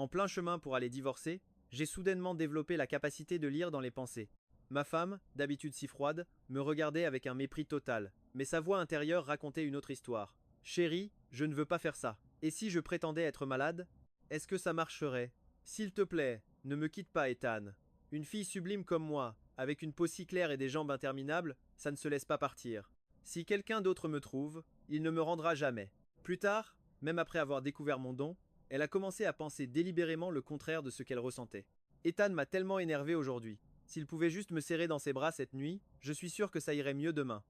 En plein chemin pour aller divorcer, j'ai soudainement développé la capacité de lire dans les pensées. Ma femme, d'habitude si froide, me regardait avec un mépris total, mais sa voix intérieure racontait une autre histoire. Chérie, je ne veux pas faire ça. Et si je prétendais être malade? Est-ce que ça marcherait? S'il te plaît, ne me quitte pas, Ethan. Une fille sublime comme moi, avec une peau si claire et des jambes interminables, ça ne se laisse pas partir. Si quelqu'un d'autre me trouve, il ne me rendra jamais. Plus tard, même après avoir découvert mon don, elle a commencé à penser délibérément le contraire de ce qu'elle ressentait. Ethan m'a tellement énervé aujourd'hui. S'il pouvait juste me serrer dans ses bras cette nuit, je suis sûr que ça irait mieux demain.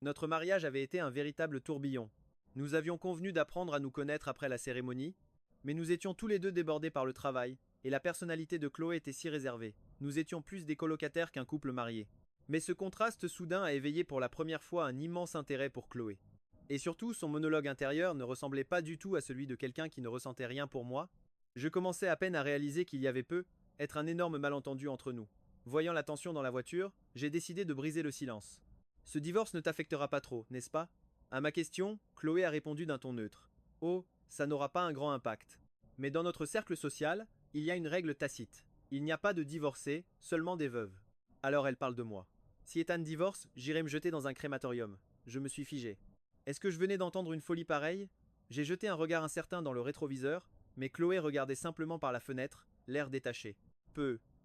Notre mariage avait été un véritable tourbillon. Nous avions convenu d'apprendre à nous connaître après la cérémonie, mais nous étions tous les deux débordés par le travail, et la personnalité de Chloé était si réservée. Nous étions plus des colocataires qu'un couple marié. Mais ce contraste soudain a éveillé pour la première fois un immense intérêt pour Chloé. Et surtout, son monologue intérieur ne ressemblait pas du tout à celui de quelqu'un qui ne ressentait rien pour moi. Je commençais à peine à réaliser qu'il y avait peu, être un énorme malentendu entre nous. Voyant la tension dans la voiture, j'ai décidé de briser le silence. Ce divorce ne t'affectera pas trop, n'est-ce pas? À ma question, Chloé a répondu d'un ton neutre. Oh, ça n'aura pas un grand impact. Mais dans notre cercle social, il y a une règle tacite. Il n'y a pas de divorcés, seulement des veuves. Alors elle parle de moi. Si Ethan divorce, j'irai me jeter dans un crématorium. Je me suis figé. Est-ce que je venais d'entendre une folie pareille? J'ai jeté un regard incertain dans le rétroviseur, mais Chloé regardait simplement par la fenêtre, l'air détaché.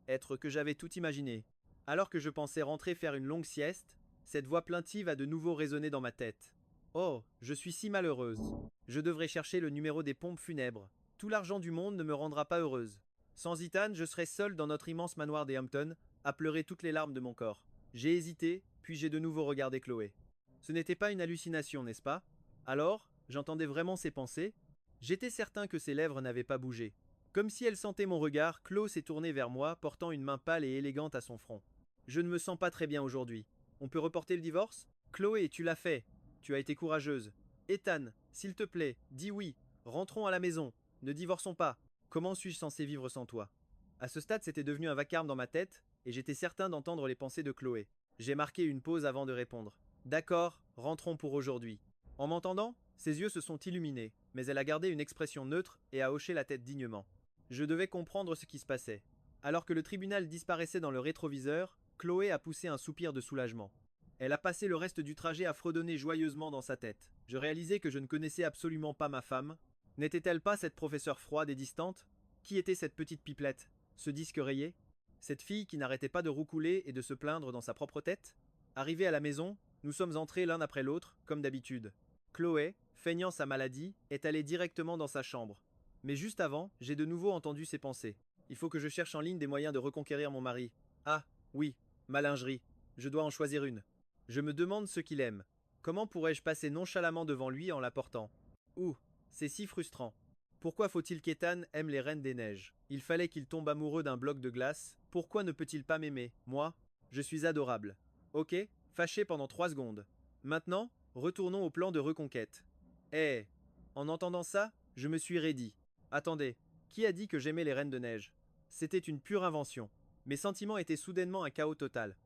Être que j'avais tout imaginé. Alors que je pensais rentrer faire une longue sieste, cette voix plaintive a de nouveau résonné dans ma tête. Oh, je suis si malheureuse. Je devrais chercher le numéro des pompes funèbres. Tout l'argent du monde ne me rendra pas heureuse. Sans Ethan, je serais seule dans notre immense manoir des Hamptons, à pleurer toutes les larmes de mon corps. J'ai hésité, puis j'ai de nouveau regardé Chloé. Ce n'était pas une hallucination, n'est-ce pas? Alors, j'entendais vraiment ses pensées. J'étais certain que ses lèvres n'avaient pas bougé. Comme si elle sentait mon regard, Chloé s'est tournée vers moi, portant une main pâle et élégante à son front. Je ne me sens pas très bien aujourd'hui. On peut reporter le divorce? Chloé, tu l'as fait. Tu as été courageuse. Ethan, s'il te plaît, dis oui. Rentrons à la maison. Ne divorçons pas. Comment suis-je censé vivre sans toi? À ce stade, c'était devenu un vacarme dans ma tête, et j'étais certain d'entendre les pensées de Chloé. J'ai marqué une pause avant de répondre. D'accord, rentrons pour aujourd'hui. En m'entendant, ses yeux se sont illuminés, mais elle a gardé une expression neutre et a hoché la tête dignement. Je devais comprendre ce qui se passait. Alors que le tribunal disparaissait dans le rétroviseur, Chloé a poussé un soupir de soulagement. Elle a passé le reste du trajet à fredonner joyeusement dans sa tête. Je réalisais que je ne connaissais absolument pas ma femme. N'était-elle pas cette professeure froide et distante? Qui était cette petite pipelette? Ce disque rayé? Cette fille qui n'arrêtait pas de roucouler et de se plaindre dans sa propre tête? Arrivée à la maison, nous sommes entrés l'un après l'autre, comme d'habitude. Chloé, feignant sa maladie, est allée directement dans sa chambre. Mais juste avant, j'ai de nouveau entendu ses pensées. Il faut que je cherche en ligne des moyens de reconquérir mon mari. Ah, oui, ma lingerie. Je dois en choisir une. Je me demande ce qu'il aime. Comment pourrais-je passer nonchalamment devant lui en la portant? Ouh, c'est si frustrant. Pourquoi faut-il qu'Ethan aime les reines des neiges? Il fallait qu'il tombe amoureux d'un bloc de glace. Pourquoi ne peut-il pas m'aimer, moi? Je suis adorable. Ok, fâché pendant 3 secondes. Maintenant, retournons au plan de reconquête. Eh, en entendant ça, je me suis raidi. Attendez, qui a dit que j'aimais les reines de neige? C'était une pure invention. Mes sentiments étaient soudainement un chaos total.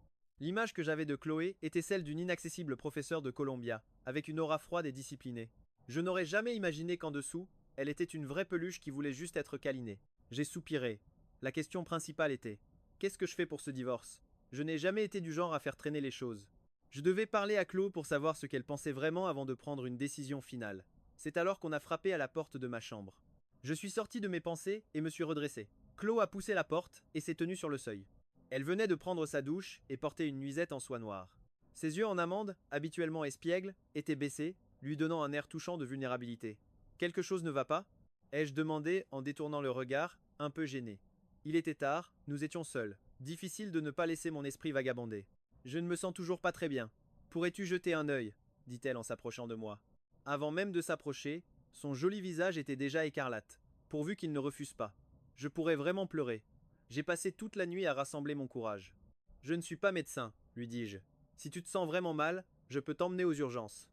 L'image que j'avais de Chloé était celle d'une inaccessible professeure de Columbia, avec une aura froide et disciplinée. Je n'aurais jamais imaginé qu'en dessous, elle était une vraie peluche qui voulait juste être câlinée. J'ai soupiré. La question principale était: qu'est-ce que je fais pour ce divorce? Je n'ai jamais été du genre à faire traîner les choses. Je devais parler à Chloé pour savoir ce qu'elle pensait vraiment avant de prendre une décision finale. C'est alors qu'on a frappé à la porte de ma chambre. Je suis sorti de mes pensées et me suis redressé. Chloé a poussé la porte et s'est tenue sur le seuil. Elle venait de prendre sa douche et portait une nuisette en soie noire. Ses yeux en amande, habituellement espiègles, étaient baissés, lui donnant un air touchant de vulnérabilité. Quelque chose ne va pas? Ai-je demandé en détournant le regard, un peu gêné. Il était tard, nous étions seuls. Difficile de ne pas laisser mon esprit vagabonder. Je ne me sens toujours pas très bien. Pourrais-tu jeter un œil? Dit-elle en s'approchant de moi. Avant même de s'approcher, son joli visage était déjà écarlate, pourvu qu'il ne refuse pas. Je pourrais vraiment pleurer. J'ai passé toute la nuit à rassembler mon courage. Je ne suis pas médecin, lui dis-je. Si tu te sens vraiment mal, je peux t'emmener aux urgences.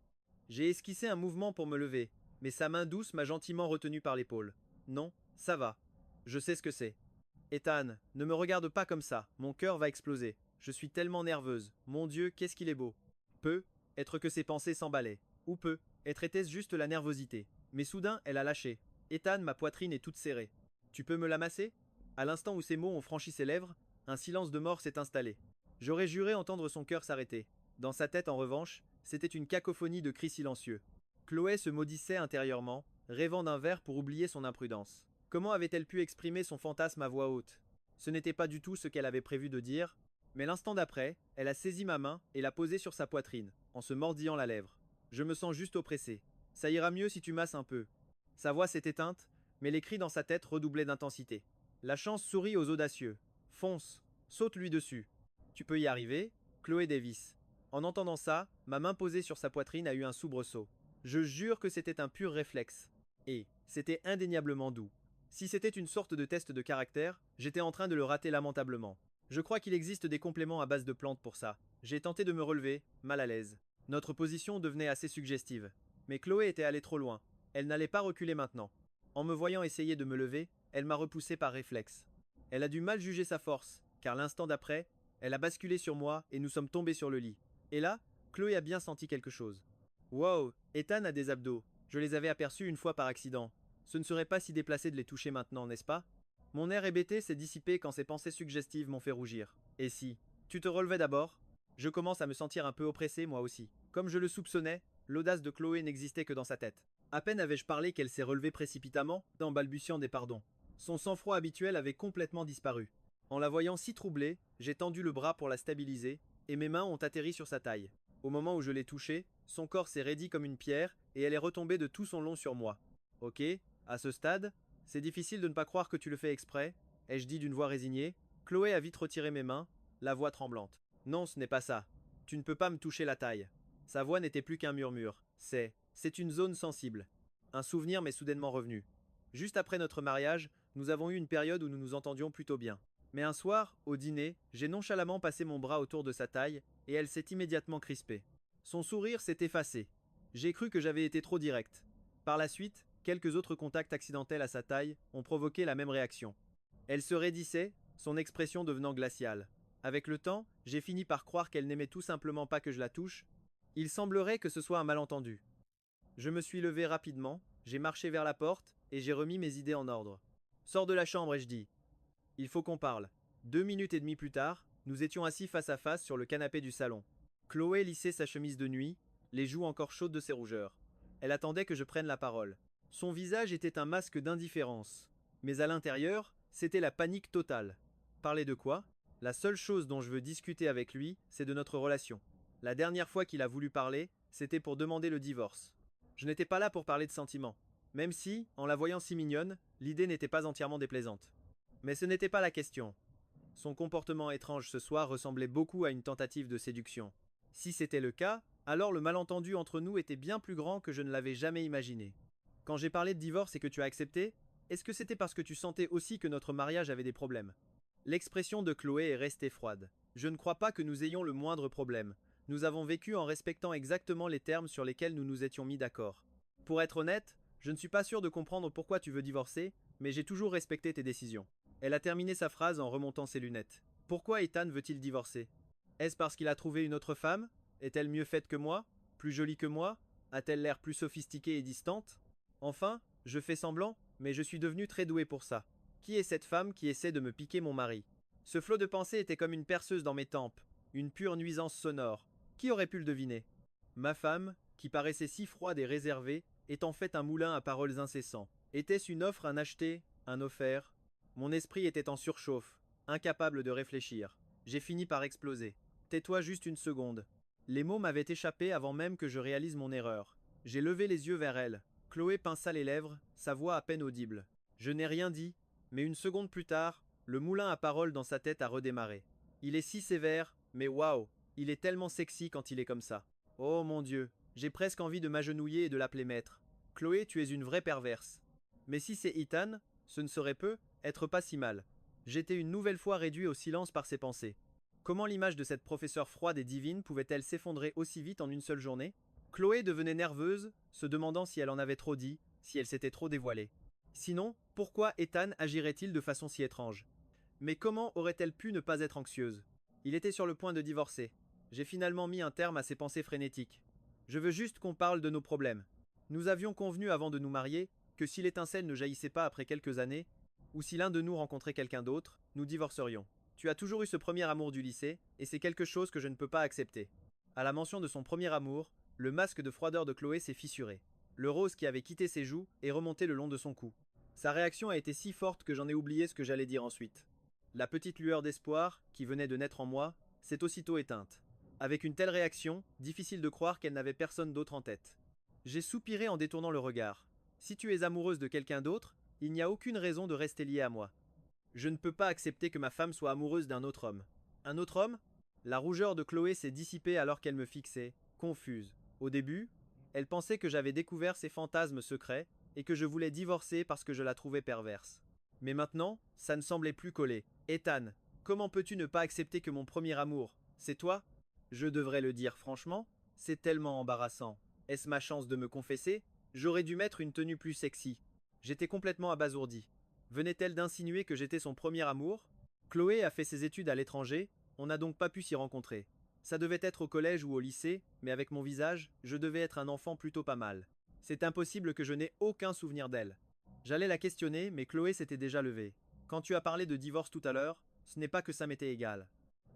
J'ai esquissé un mouvement pour me lever, mais sa main douce m'a gentiment retenu par l'épaule. Non, ça va. Je sais ce que c'est. Ethan, ne me regarde pas comme ça, mon cœur va exploser. Je suis tellement nerveuse. Mon Dieu, qu'est-ce qu'il est beau. Être que ses pensées s'emballaient. Ou était-ce juste la nervosité? Mais soudain, elle a lâché. Ethan, ma poitrine est toute serrée. Tu peux me l'amasser? À l'instant où ces mots ont franchi ses lèvres, un silence de mort s'est installé. J'aurais juré entendre son cœur s'arrêter. Dans sa tête, en revanche, c'était une cacophonie de cris silencieux. Chloé se maudissait intérieurement, rêvant d'un verre pour oublier son imprudence. Comment avait-elle pu exprimer son fantasme à voix haute? Ce n'était pas du tout ce qu'elle avait prévu de dire, mais l'instant d'après, elle a saisi ma main et l'a posée sur sa poitrine, en se mordillant la lèvre. Je me sens juste oppressé. Ça ira mieux si tu masses un peu. Sa voix s'est éteinte, mais les cris dans sa tête redoublaient d'intensité. La chance sourit aux audacieux. Fonce, saute-lui dessus. Tu peux y arriver, Chloé Davis. En entendant ça, ma main posée sur sa poitrine a eu un soubresaut. Je jure que c'était un pur réflexe. Et c'était indéniablement doux. Si c'était une sorte de test de caractère, j'étais en train de le rater lamentablement. Je crois qu'il existe des compléments à base de plantes pour ça. J'ai tenté de me relever, mal à l'aise. Notre position devenait assez suggestive. Mais Chloé était allée trop loin. Elle n'allait pas reculer maintenant. En me voyant essayer de me lever, elle m'a repoussé par réflexe. Elle a dû mal juger sa force, car l'instant d'après, elle a basculé sur moi et nous sommes tombés sur le lit. Et là, Chloé a bien senti quelque chose. Wow, Ethan a des abdos. Je les avais aperçus une fois par accident. Ce ne serait pas si déplacé de les toucher maintenant, n'est-ce pas? Mon air hébété s'est dissipé quand ces pensées suggestives m'ont fait rougir. Et si tu te relevais d'abord? Je commence à me sentir un peu oppressé moi aussi. Comme je le soupçonnais, l'audace de Chloé n'existait que dans sa tête. À peine avais-je parlé qu'elle s'est relevée précipitamment, en balbutiant des pardons. Son sang-froid habituel avait complètement disparu. En la voyant si troublée, j'ai tendu le bras pour la stabiliser, et mes mains ont atterri sur sa taille. Au moment où je l'ai touchée, son corps s'est raidi comme une pierre, et elle est retombée de tout son long sur moi. Ok, à ce stade, c'est difficile de ne pas croire que tu le fais exprès, ai-je dit d'une voix résignée. Chloé a vite retiré mes mains, la voix tremblante. Non, ce n'est pas ça. Tu ne peux pas me toucher la taille. Sa voix n'était plus qu'un murmure. C'est une zone sensible. Un souvenir m'est soudainement revenu. Juste après notre mariage, nous avons eu une période où nous nous entendions plutôt bien. Mais un soir, au dîner, j'ai nonchalamment passé mon bras autour de sa taille, et elle s'est immédiatement crispée. Son sourire s'est effacé. J'ai cru que j'avais été trop direct. Par la suite, quelques autres contacts accidentels à sa taille ont provoqué la même réaction. Elle se raidissait, son expression devenant glaciale. Avec le temps, j'ai fini par croire qu'elle n'aimait tout simplement pas que je la touche. Il semblerait que ce soit un malentendu. Je me suis levé rapidement, j'ai marché vers la porte, et j'ai remis mes idées en ordre. Sors de la chambre, ai-je dit. Il faut qu'on parle. 2 minutes et demie plus tard, nous étions assis face à face sur le canapé du salon. Chloé lissait sa chemise de nuit, les joues encore chaudes de ses rougeurs. Elle attendait que je prenne la parole. Son visage était un masque d'indifférence. Mais à l'intérieur, c'était la panique totale. Parler de quoi? La seule chose dont je veux discuter avec lui, c'est de notre relation. La dernière fois qu'il a voulu parler, c'était pour demander le divorce. Je n'étais pas là pour parler de sentiments. Même si, en la voyant si mignonne, l'idée n'était pas entièrement déplaisante. Mais ce n'était pas la question. Son comportement étrange ce soir ressemblait beaucoup à une tentative de séduction. Si c'était le cas, alors le malentendu entre nous était bien plus grand que je ne l'avais jamais imaginé. Quand j'ai parlé de divorce et que tu as accepté, est-ce que c'était parce que tu sentais aussi que notre mariage avait des problèmes? L'expression de Chloé est restée froide. Je ne crois pas que nous ayons le moindre problème. Nous avons vécu en respectant exactement les termes sur lesquels nous nous étions mis d'accord. Pour être honnête, je ne suis pas sûr de comprendre pourquoi tu veux divorcer, mais j'ai toujours respecté tes décisions. Elle a terminé sa phrase en remontant ses lunettes. Pourquoi Ethan veut-il divorcer? Est-ce parce qu'il a trouvé une autre femme? Est-elle mieux faite que moi? Plus jolie que moi? A-t-elle l'air plus sophistiquée et distante? Enfin, je fais semblant, mais je suis devenu très doué pour ça. Qui est cette femme qui essaie de me piquer mon mari? Ce flot de pensée était comme une perceuse dans mes tempes, une pure nuisance sonore. Qui aurait pu le deviner? Ma femme, qui paraissait si froide et réservée, est en fait un moulin à paroles incessants. Était-ce une offre, un acheté, un offert? Mon esprit était en surchauffe, incapable de réfléchir. J'ai fini par exploser. Tais-toi juste une seconde. Les mots m'avaient échappé avant même que je réalise mon erreur. J'ai levé les yeux vers elle. Chloé pinça les lèvres, sa voix à peine audible. Je n'ai rien dit, mais une seconde plus tard, le moulin à paroles dans sa tête a redémarré. Il est si sévère, mais waouh, il est tellement sexy quand il est comme ça. Oh mon Dieu, j'ai presque envie de m'agenouiller et de l'appeler maître. Chloé, tu es une vraie perverse. Mais si c'est Ethan, ce ne serait peu, être pas si mal. J'étais une nouvelle fois réduit au silence par ses pensées. Comment l'image de cette professeure froide et divine pouvait-elle s'effondrer aussi vite en une seule journée? Chloé devenait nerveuse, se demandant si elle en avait trop dit, si elle s'était trop dévoilée. Sinon, pourquoi Ethan agirait-il de façon si étrange? Mais comment aurait-elle pu ne pas être anxieuse? Il était sur le point de divorcer. J'ai finalement mis un terme à ses pensées frénétiques. Je veux juste qu'on parle de nos problèmes. Nous avions convenu avant de nous marier que si l'étincelle ne jaillissait pas après quelques années, ou si l'un de nous rencontrait quelqu'un d'autre, nous divorcerions. Tu as toujours eu ce premier amour du lycée, et c'est quelque chose que je ne peux pas accepter. À la mention de son premier amour, le masque de froideur de Chloé s'est fissuré. Le rose qui avait quitté ses joues est remonté le long de son cou. Sa réaction a été si forte que j'en ai oublié ce que j'allais dire ensuite. La petite lueur d'espoir, qui venait de naître en moi, s'est aussitôt éteinte. Avec une telle réaction, difficile de croire qu'elle n'avait personne d'autre en tête. J'ai soupiré en détournant le regard. Si tu es amoureuse de quelqu'un d'autre, il n'y a aucune raison de rester liée à moi. Je ne peux pas accepter que ma femme soit amoureuse d'un autre homme. Un autre homme? La rougeur de Chloé s'est dissipée alors qu'elle me fixait, confuse. Au début, elle pensait que j'avais découvert ses fantasmes secrets et que je voulais divorcer parce que je la trouvais perverse. Mais maintenant, ça ne semblait plus coller. Ethan, comment peux-tu ne pas accepter que mon premier amour, c'est toi? Je devrais le dire franchement, c'est tellement embarrassant. Est-ce ma chance de me confesser? J'aurais dû mettre une tenue plus sexy. J'étais complètement abasourdi. Venait-elle d'insinuer que j'étais son premier amour? Chloé a fait ses études à l'étranger, on n'a donc pas pu s'y rencontrer. Ça devait être au collège ou au lycée, mais avec mon visage, je devais être un enfant plutôt pas mal. C'est impossible que je n'ai aucun souvenir d'elle. J'allais la questionner, mais Chloé s'était déjà levée. Quand tu as parlé de divorce tout à l'heure, ce n'est pas que ça m'était égal.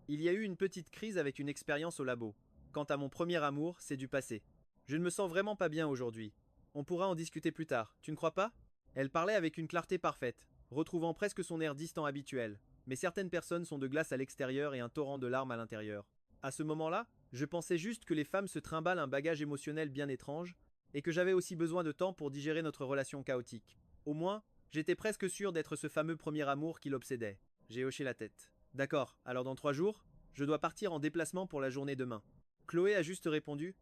Il y a eu une petite crise avec une expérience au labo. Quant à mon premier amour, c'est du passé. Je ne me sens vraiment pas bien aujourd'hui. On pourra en discuter plus tard, tu ne crois pas? Elle parlait avec une clarté parfaite, retrouvant presque son air distant habituel. Mais certaines personnes sont de glace à l'extérieur et un torrent de larmes à l'intérieur. À ce moment-là, je pensais juste que les femmes se trimballent un bagage émotionnel bien étrange, et que j'avais aussi besoin de temps pour digérer notre relation chaotique. Au moins, j'étais presque sûr d'être ce fameux premier amour qui l'obsédait. J'ai hoché la tête. D'accord, alors dans 3 jours, je dois partir en déplacement pour la journée demain. Chloé a juste répondu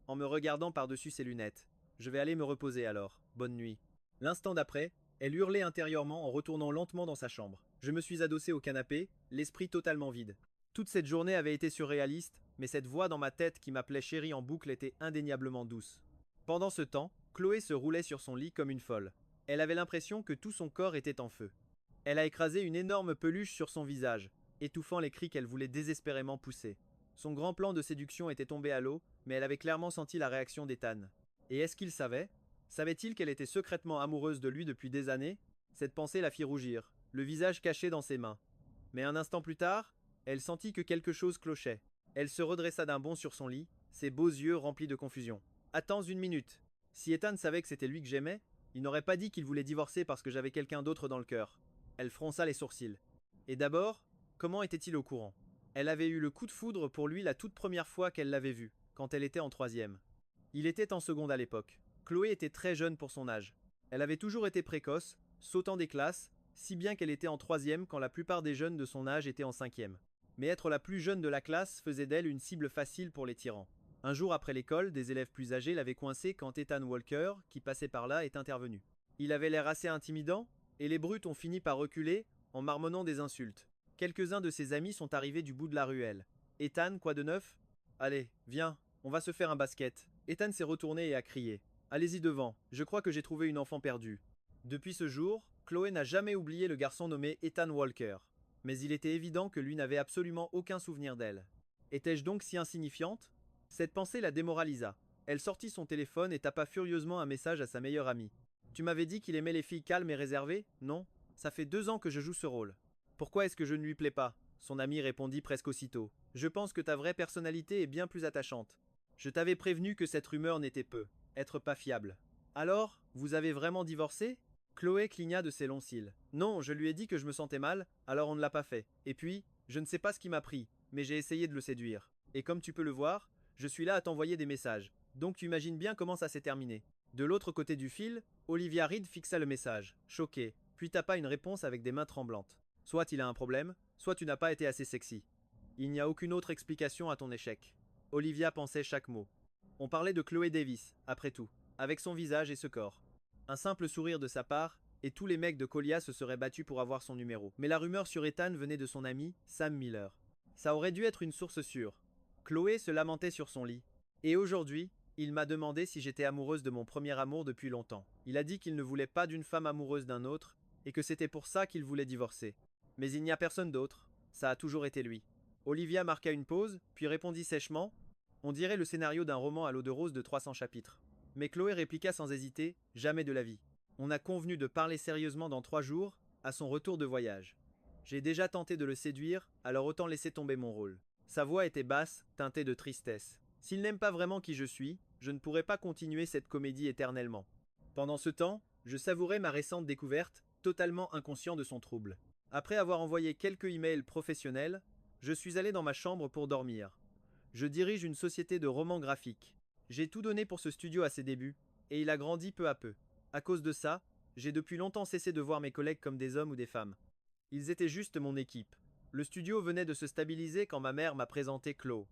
en me regardant par-dessus ses lunettes. Je vais aller me reposer alors. Bonne nuit. L'instant d'après, elle hurlait intérieurement en retournant lentement dans sa chambre. Je me suis adossé au canapé, l'esprit totalement vide. Toute cette journée avait été surréaliste, mais cette voix dans ma tête qui m'appelait chérie en boucle était indéniablement douce. Pendant ce temps, Chloé se roulait sur son lit comme une folle. Elle avait l'impression que tout son corps était en feu. Elle a écrasé une énorme peluche sur son visage, étouffant les cris qu'elle voulait désespérément pousser. Son grand plan de séduction était tombé à l'eau, mais elle avait clairement senti la réaction d'Ethan. Et est-ce qu'il savait? Savait-il qu'elle était secrètement amoureuse de lui depuis des années? Cette pensée la fit rougir, le visage caché dans ses mains. Mais un instant plus tard, elle sentit que quelque chose clochait. Elle se redressa d'un bond sur son lit, ses beaux yeux remplis de confusion. Attends une minute. Si Ethan savait que c'était lui que j'aimais, il n'aurait pas dit qu'il voulait divorcer parce que j'avais quelqu'un d'autre dans le cœur. Elle fronça les sourcils. Et d'abord, comment était-il au courant? Elle avait eu le coup de foudre pour lui la toute première fois qu'elle l'avait vu, quand elle était en troisième. Il était en seconde à l'époque. Chloé était très jeune pour son âge. Elle avait toujours été précoce, sautant des classes, si bien qu'elle était en troisième quand la plupart des jeunes de son âge étaient en cinquième. Mais être la plus jeune de la classe faisait d'elle une cible facile pour les tyrans. Un jour après l'école, des élèves plus âgés l'avaient coincée quand Ethan Walker, qui passait par là, est intervenu. Il avait l'air assez intimidant, et les brutes ont fini par reculer, en marmonnant des insultes. Quelques-uns de ses amis sont arrivés du bout de la ruelle. Ethan, quoi de neuf? Allez, viens, on va se faire un basket. Ethan s'est retourné et a crié. Allez-y devant, je crois que j'ai trouvé une enfant perdue. Depuis ce jour, Chloé n'a jamais oublié le garçon nommé Ethan Walker. Mais il était évident que lui n'avait absolument aucun souvenir d'elle. Étais-je donc si insignifiante? Cette pensée la démoralisa. Elle sortit son téléphone et tapa furieusement un message à sa meilleure amie. Tu m'avais dit qu'il aimait les filles calmes et réservées, non? Ça fait 2 ans que je joue ce rôle. Pourquoi est-ce que je ne lui plais pas? Son amie répondit presque aussitôt. Je pense que ta vraie personnalité est bien plus attachante. Je t'avais prévenu que cette rumeur n'était peu. Être pas fiable. Alors, vous avez vraiment divorcé? Chloé cligna de ses longs cils. Non, je lui ai dit que je me sentais mal, alors on ne l'a pas fait. Et puis, je ne sais pas ce qui m'a pris, mais j'ai essayé de le séduire. Et comme tu peux le voir, je suis là à t'envoyer des messages. Donc tu imagines bien comment ça s'est terminé. De l'autre côté du fil, Olivia Reed fixa le message, choquée, puis tapa une réponse avec des mains tremblantes. Soit il a un problème, soit tu n'as pas été assez sexy. Il n'y a aucune autre explication à ton échec. Olivia pensait chaque mot. On parlait de Chloé Davis, après tout, avec son visage et ce corps. Un simple sourire de sa part, et tous les mecs de Colia se seraient battus pour avoir son numéro. Mais la rumeur sur Ethan venait de son ami, Sam Miller. Ça aurait dû être une source sûre. Chloé se lamentait sur son lit. Et aujourd'hui, il m'a demandé si j'étais amoureuse de mon premier amour depuis longtemps. Il a dit qu'il ne voulait pas d'une femme amoureuse d'un autre, et que c'était pour ça qu'il voulait divorcer. Mais il n'y a personne d'autre, ça a toujours été lui. Olivia marqua une pause, puis répondit sèchement. On dirait le scénario d'un roman à l'eau de rose de 300 chapitres. Mais Chloé répliqua sans hésiter, jamais de la vie. On a convenu de parler sérieusement dans 3 jours, à son retour de voyage. J'ai déjà tenté de le séduire, alors autant laisser tomber mon rôle. Sa voix était basse, teintée de tristesse. S'il n'aime pas vraiment qui je suis, je ne pourrais pas continuer cette comédie éternellement. Pendant ce temps, je savourais ma récente découverte, totalement inconscient de son trouble. Après avoir envoyé quelques emails professionnels, je suis allé dans ma chambre pour dormir. Je dirige une société de romans graphiques. J'ai tout donné pour ce studio à ses débuts, et il a grandi peu à peu. À cause de ça, j'ai depuis longtemps cessé de voir mes collègues comme des hommes ou des femmes. Ils étaient juste mon équipe. Le studio venait de se stabiliser quand ma mère m'a présenté Chloé.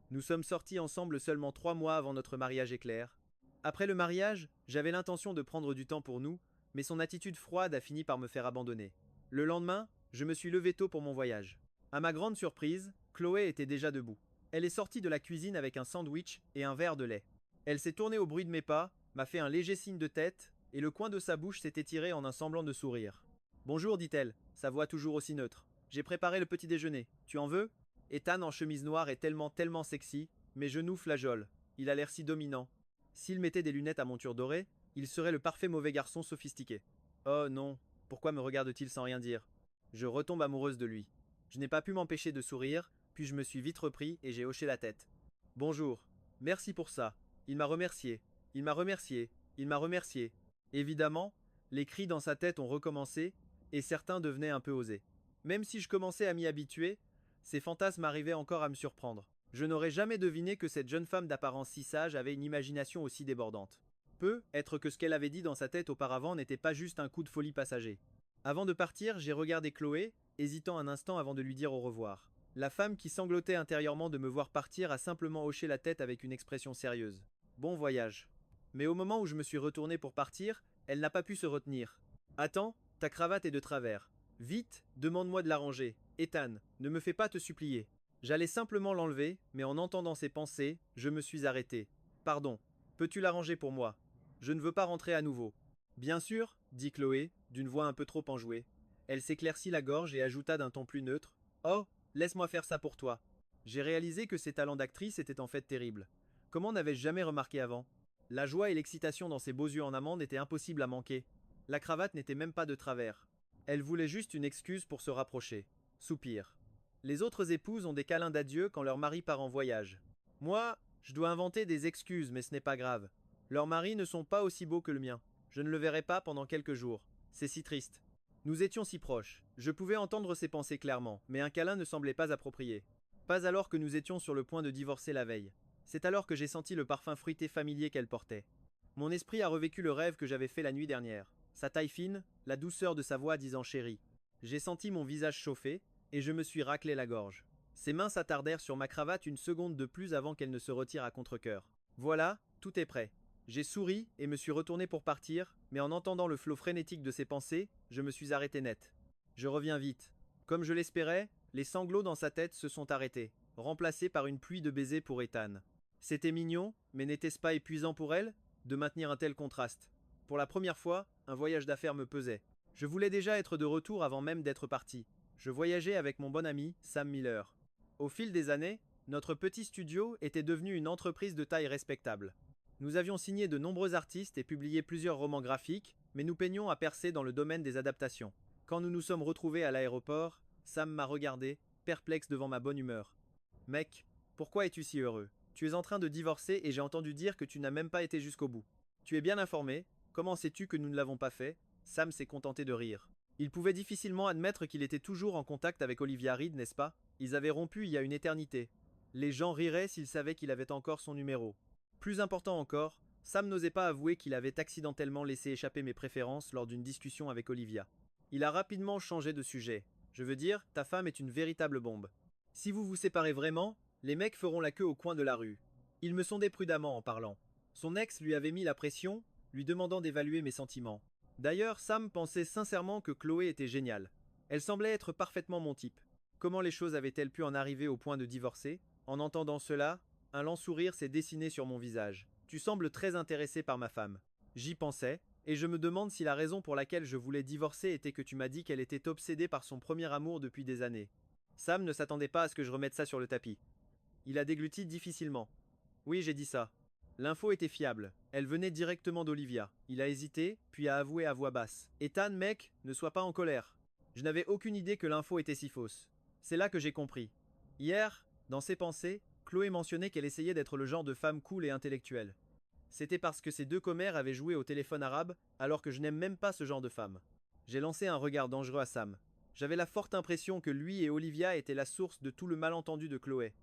Nous sommes sortis ensemble seulement 3 mois avant notre mariage éclair. Après le mariage, j'avais l'intention de prendre du temps pour nous, mais son attitude froide a fini par me faire abandonner. Le lendemain, je me suis levé tôt pour mon voyage. À ma grande surprise, Chloé était déjà debout. Elle est sortie de la cuisine avec un sandwich et un verre de lait. Elle s'est tournée au bruit de mes pas, m'a fait un léger signe de tête, et le coin de sa bouche s'est étiré en un semblant de sourire. Bonjour, dit-elle, sa voix toujours aussi neutre. J'ai préparé le petit déjeuner. Tu en veux? Ethan en chemise noire est tellement sexy, mes genoux flageolent. Il a l'air si dominant. S'il mettait des lunettes à monture dorée, il serait le parfait mauvais garçon sophistiqué. Oh non, pourquoi me regarde-t-il sans rien dire? Je retombe amoureuse de lui. Je n'ai pas pu m'empêcher de sourire, puis je me suis vite repris et j'ai hoché la tête. Bonjour. Merci pour ça. Il m'a remercié. Il m'a remercié. Il m'a remercié. Évidemment, les cris dans sa tête ont recommencé, et certains devenaient un peu osés. Même si je commençais à m'y habituer, ces fantasmes arrivaient encore à me surprendre. Je n'aurais jamais deviné que cette jeune femme d'apparence si sage avait une imagination aussi débordante. Peut être que ce qu'elle avait dit dans sa tête auparavant n'était pas juste un coup de folie passager. Avant de partir, j'ai regardé Chloé, hésitant un instant avant de lui dire au revoir. La femme qui sanglotait intérieurement de me voir partir a simplement hoché la tête avec une expression sérieuse. Bon voyage. Mais au moment où je me suis retourné pour partir, elle n'a pas pu se retenir. Attends, ta cravate est de travers. Vite, demande-moi de l'arranger. Ethan, ne me fais pas te supplier. J'allais simplement l'enlever, mais en entendant ses pensées, je me suis arrêté. Pardon, peux-tu l'arranger pour moi? Je ne veux pas rentrer à nouveau. Bien sûr, dit Chloé, d'une voix un peu trop enjouée. Elle s'éclaircit la gorge et ajouta d'un ton plus neutre. Oh, laisse-moi faire ça pour toi. J'ai réalisé que ses talents d'actrice étaient en fait terribles. Comment n'avais-je jamais remarqué avant? La joie et l'excitation dans ses beaux yeux en amande étaient impossibles à manquer. La cravate n'était même pas de travers. Elle voulait juste une excuse pour se rapprocher. Soupir. Les autres épouses ont des câlins d'adieu quand leur mari part en voyage. Moi, je dois inventer des excuses, mais ce n'est pas grave. Leurs maris ne sont pas aussi beaux que le mien. Je ne le verrai pas pendant quelques jours. C'est si triste. Nous étions si proches. Je pouvais entendre ses pensées clairement, mais un câlin ne semblait pas approprié. Pas alors que nous étions sur le point de divorcer la veille. C'est alors que j'ai senti le parfum fruité familier qu'elle portait. Mon esprit a revécu le rêve que j'avais fait la nuit dernière. Sa taille fine, la douceur de sa voix disant chérie. J'ai senti mon visage chauffer, et je me suis raclé la gorge. Ses mains s'attardèrent sur ma cravate une seconde de plus avant qu'elle ne se retire à contre-cœur. Voilà, tout est prêt. J'ai souri et me suis retourné pour partir, mais en entendant le flot frénétique de ses pensées, je me suis arrêté net. Je reviens vite. Comme je l'espérais, les sanglots dans sa tête se sont arrêtés, remplacés par une pluie de baisers pour Ethan. C'était mignon, mais n'était-ce pas épuisant pour elle de maintenir un tel contraste? Pour la première fois, un voyage d'affaires me pesait. Je voulais déjà être de retour avant même d'être parti. Je voyageais avec mon bon ami, Sam Miller. Au fil des années, notre petit studio était devenu une entreprise de taille respectable. Nous avions signé de nombreux artistes et publié plusieurs romans graphiques, mais nous peinions à percer dans le domaine des adaptations. Quand nous nous sommes retrouvés à l'aéroport, Sam m'a regardé, perplexe devant ma bonne humeur. Mec, pourquoi es-tu si heureux? Tu es en train de divorcer et j'ai entendu dire que tu n'as même pas été jusqu'au bout. Tu es bien informé, comment sais-tu que nous ne l'avons pas fait? Sam s'est contenté de rire. Il pouvait difficilement admettre qu'il était toujours en contact avec Olivia Reed, n'est-ce pas? Ils avaient rompu il y a une éternité. Les gens riraient s'ils savaient qu'il avait encore son numéro. Plus important encore, Sam n'osait pas avouer qu'il avait accidentellement laissé échapper mes préférences lors d'une discussion avec Olivia. Il a rapidement changé de sujet. Je veux dire, ta femme est une véritable bombe. Si vous vous séparez vraiment, les mecs feront la queue au coin de la rue. Il me sondait prudemment en parlant. Son ex lui avait mis la pression, lui demandant d'évaluer mes sentiments. D'ailleurs, Sam pensait sincèrement que Chloé était géniale. Elle semblait être parfaitement mon type. Comment les choses avaient-elles pu en arriver au point de divorcer? En entendant cela, un lent sourire s'est dessiné sur mon visage. Tu sembles très intéressé par ma femme. J'y pensais, et je me demande si la raison pour laquelle je voulais divorcer était que tu m'as dit qu'elle était obsédée par son premier amour depuis des années. Sam ne s'attendait pas à ce que je remette ça sur le tapis. Il a dégluti difficilement. Oui, j'ai dit ça. L'info était fiable. Elle venait directement d'Olivia. Il a hésité, puis a avoué à voix basse. Ethan, mec, ne sois pas en colère. Je n'avais aucune idée que l'info était si fausse. C'est là que j'ai compris. Hier, dans ses pensées, Chloé mentionnait qu'elle essayait d'être le genre de femme cool et intellectuelle. C'était parce que ces deux commères avaient joué au téléphone arabe, alors que je n'aime même pas ce genre de femme. J'ai lancé un regard dangereux à Sam. J'avais la forte impression que lui et Olivia étaient la source de tout le malentendu de Chloé.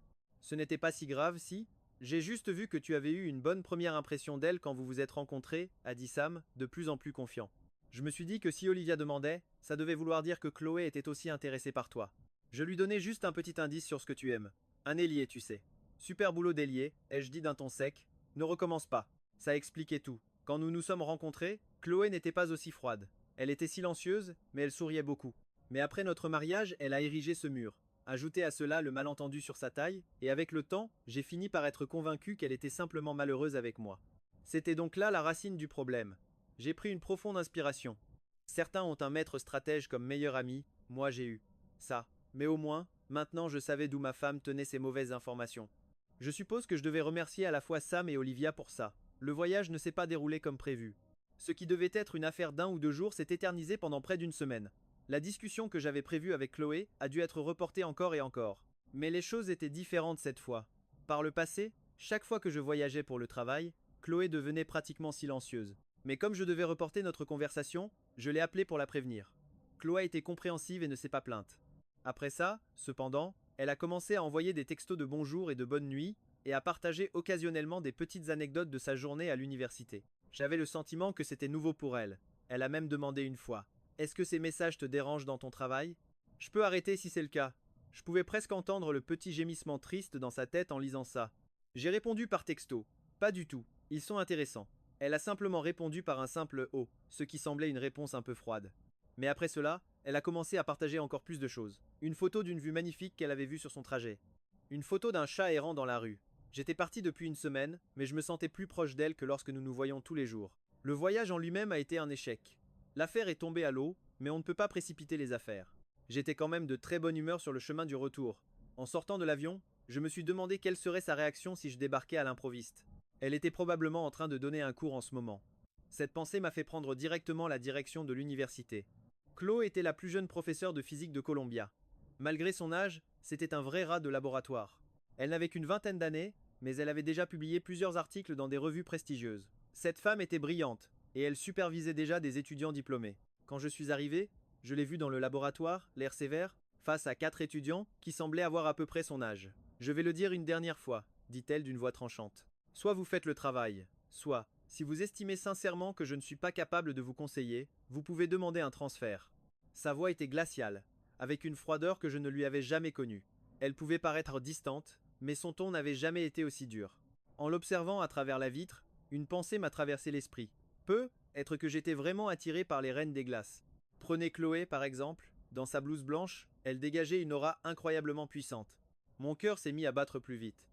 Ce n'était pas si grave si. J'ai juste vu que tu avais eu une bonne première impression d'elle quand vous vous êtes rencontrés, a dit Sam, de plus en plus confiant. Je me suis dit que si Olivia demandait, ça devait vouloir dire que Chloé était aussi intéressée par toi. Je lui donnais juste un petit indice sur ce que tu aimes. Un ailier, tu sais. Super boulot d'ailier, ai-je dit d'un ton sec. Ne recommence pas. Ça expliquait tout. Quand nous nous sommes rencontrés, Chloé n'était pas aussi froide. Elle était silencieuse, mais elle souriait beaucoup. Mais après notre mariage, elle a érigé ce mur. Ajoutez à cela le malentendu sur sa taille, et avec le temps, j'ai fini par être convaincu qu'elle était simplement malheureuse avec moi. C'était donc là la racine du problème. J'ai pris une profonde inspiration. Certains ont un maître stratège comme meilleur ami, moi j'ai eu ça. Mais au moins, maintenant je savais d'où ma femme tenait ces mauvaises informations. Je suppose que je devais remercier à la fois Sam et Olivia pour ça. Le voyage ne s'est pas déroulé comme prévu. Ce qui devait être une affaire d'1 ou 2 jours s'est éternisé pendant près d'une semaine. La discussion que j'avais prévue avec Chloé a dû être reportée encore et encore. Mais les choses étaient différentes cette fois. Par le passé, chaque fois que je voyageais pour le travail, Chloé devenait pratiquement silencieuse. Mais comme je devais reporter notre conversation, je l'ai appelée pour la prévenir. Chloé était compréhensive et ne s'est pas plainte. Après ça, cependant, elle a commencé à envoyer des textos de bonjour et de bonne nuit, et à partager occasionnellement des petites anecdotes de sa journée à l'université. J'avais le sentiment que c'était nouveau pour elle. Elle a même demandé une fois: est-ce que ces messages te dérangent dans ton travail? Je peux arrêter si c'est le cas. Je pouvais presque entendre le petit gémissement triste dans sa tête en lisant ça. J'ai répondu par texto: pas du tout, ils sont intéressants. Elle a simplement répondu par un simple oh, ce qui semblait une réponse un peu froide. Mais après cela, elle a commencé à partager encore plus de choses. Une photo d'une vue magnifique qu'elle avait vue sur son trajet. Une photo d'un chat errant dans la rue. J'étais parti depuis une semaine, mais je me sentais plus proche d'elle que lorsque nous nous voyons tous les jours. Le voyage en lui-même a été un échec. L'affaire est tombée à l'eau, mais on ne peut pas précipiter les affaires. J'étais quand même de très bonne humeur sur le chemin du retour. En sortant de l'avion, je me suis demandé quelle serait sa réaction si je débarquais à l'improviste. Elle était probablement en train de donner un cours en ce moment. Cette pensée m'a fait prendre directement la direction de l'université. Chloé était la plus jeune professeure de physique de Columbia. Malgré son âge, c'était un vrai rat de laboratoire. Elle n'avait qu'une vingtaine d'années, mais elle avait déjà publié plusieurs articles dans des revues prestigieuses. Cette femme était brillante, et elle supervisait déjà des étudiants diplômés. Quand je suis arrivé, je l'ai vue dans le laboratoire, l'air sévère, face à 4 étudiants qui semblaient avoir à peu près son âge. Je vais le dire une dernière fois, dit-elle d'une voix tranchante. Soit vous faites le travail, soit, si vous estimez sincèrement que je ne suis pas capable de vous conseiller, vous pouvez demander un transfert. Sa voix était glaciale, avec une froideur que je ne lui avais jamais connue. Elle pouvait paraître distante, mais son ton n'avait jamais été aussi dur. En l'observant à travers la vitre, une pensée m'a traversé l'esprit. Être que j'étais vraiment attiré par les reines des glaces. Prenez Chloé, par exemple. Dans sa blouse blanche, elle dégageait une aura incroyablement puissante. Mon cœur s'est mis à battre plus vite.